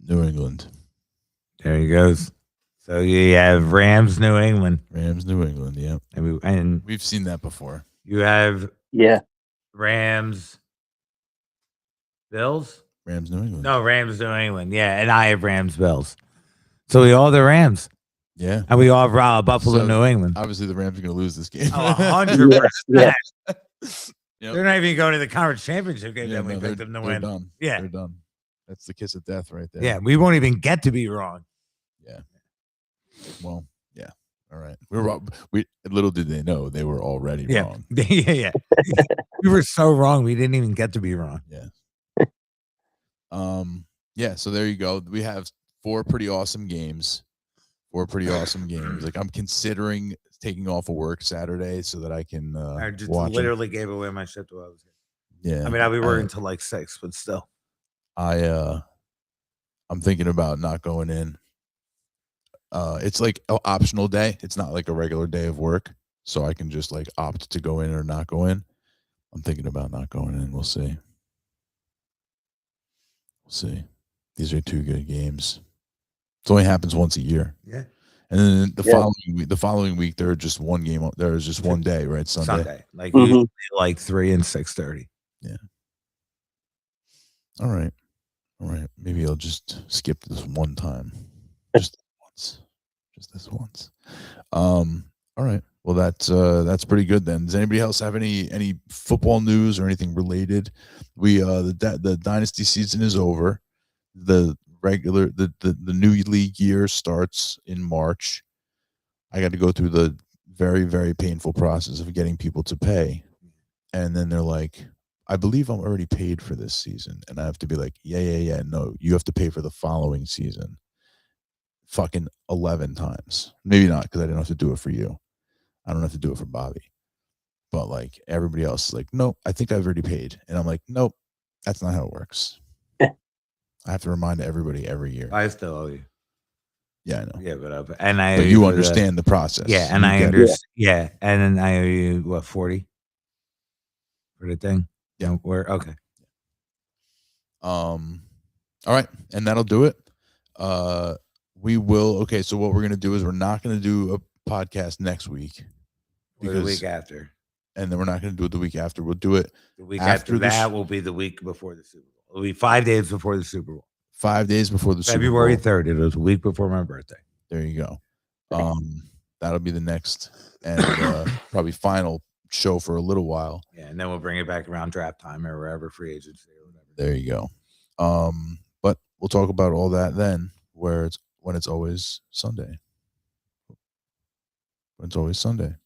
New England. There he goes. So you have Rams, New England. Rams, New England, yeah. And we've seen that before. You have Rams, Bills? Rams, New England. No, Rams, New England. Yeah, and I have Rams, Bills. So we all have the Rams. Yeah. And we all have Buffalo, New England. Obviously, the Rams are going to lose this game. 100%. Yeah. Yep. They're not even going to the conference championship game that we picked them to win. Done. Yeah. They're done. That's the kiss of death right there. Yeah, we won't even get to be wrong. Yeah. Well, yeah. All right. We little did they know they were already wrong. Yeah. We were so wrong. We didn't even get to be wrong. Yeah. Yeah. So there you go. We have 4 pretty awesome games. Like I'm considering taking off of work Saturday so that I can I just watch literally gave away my shift while I was here. Yeah. I mean, I'll be working until like 6, but still. I'm thinking about not going in. It's like an optional day. It's not like a regular day of work, so I can just like opt to go in or not go in. I'm thinking about not going in. We'll see. These are 2 good games. It only happens once a year. Yeah. And then the following week, there is just one game. There is just one day, right? Sunday. Like usually like 3 and 6:30. Yeah. All right. Maybe I'll just skip this one time. Just this once. All right. Well, that's pretty good then. Does anybody else have any football news or anything related? The Dynasty season is over. The new league year starts in March. I got to go through the very, very painful process of getting people to pay. And then they're like, I believe I'm already paid for this season. And I have to be like, yeah. No, you have to pay for the following season. Fucking 11 times. Maybe not, because I didn't have to do it for you. I don't have to do it for Bobby. But like everybody else is like, nope, I think I've already paid. And I'm like, nope, that's not how it works. I have to remind everybody every year. I still owe you. Yeah, I know. Yeah, but you understand the process. Yeah, and I understand. Yeah, and then I owe you what, 40 for the thing. Yeah, we're okay. All right, and that'll do it. We will. Okay, so what we're gonna do is we're not gonna do a podcast next week. Or the week after. And then we're not gonna do it the week after. We'll do it the week after that. Will be the week before the Super Bowl. It'll be 5 days before the Super Bowl. 5 days before the Super Bowl. February 3rd. It was a week before my birthday. There you go. That'll be the next and probably final show for a little while. Yeah, and then we'll bring it back around draft time or wherever, free agency or whatever. There you go. But we'll talk about all that then, when it's always Sunday. When it's always Sunday.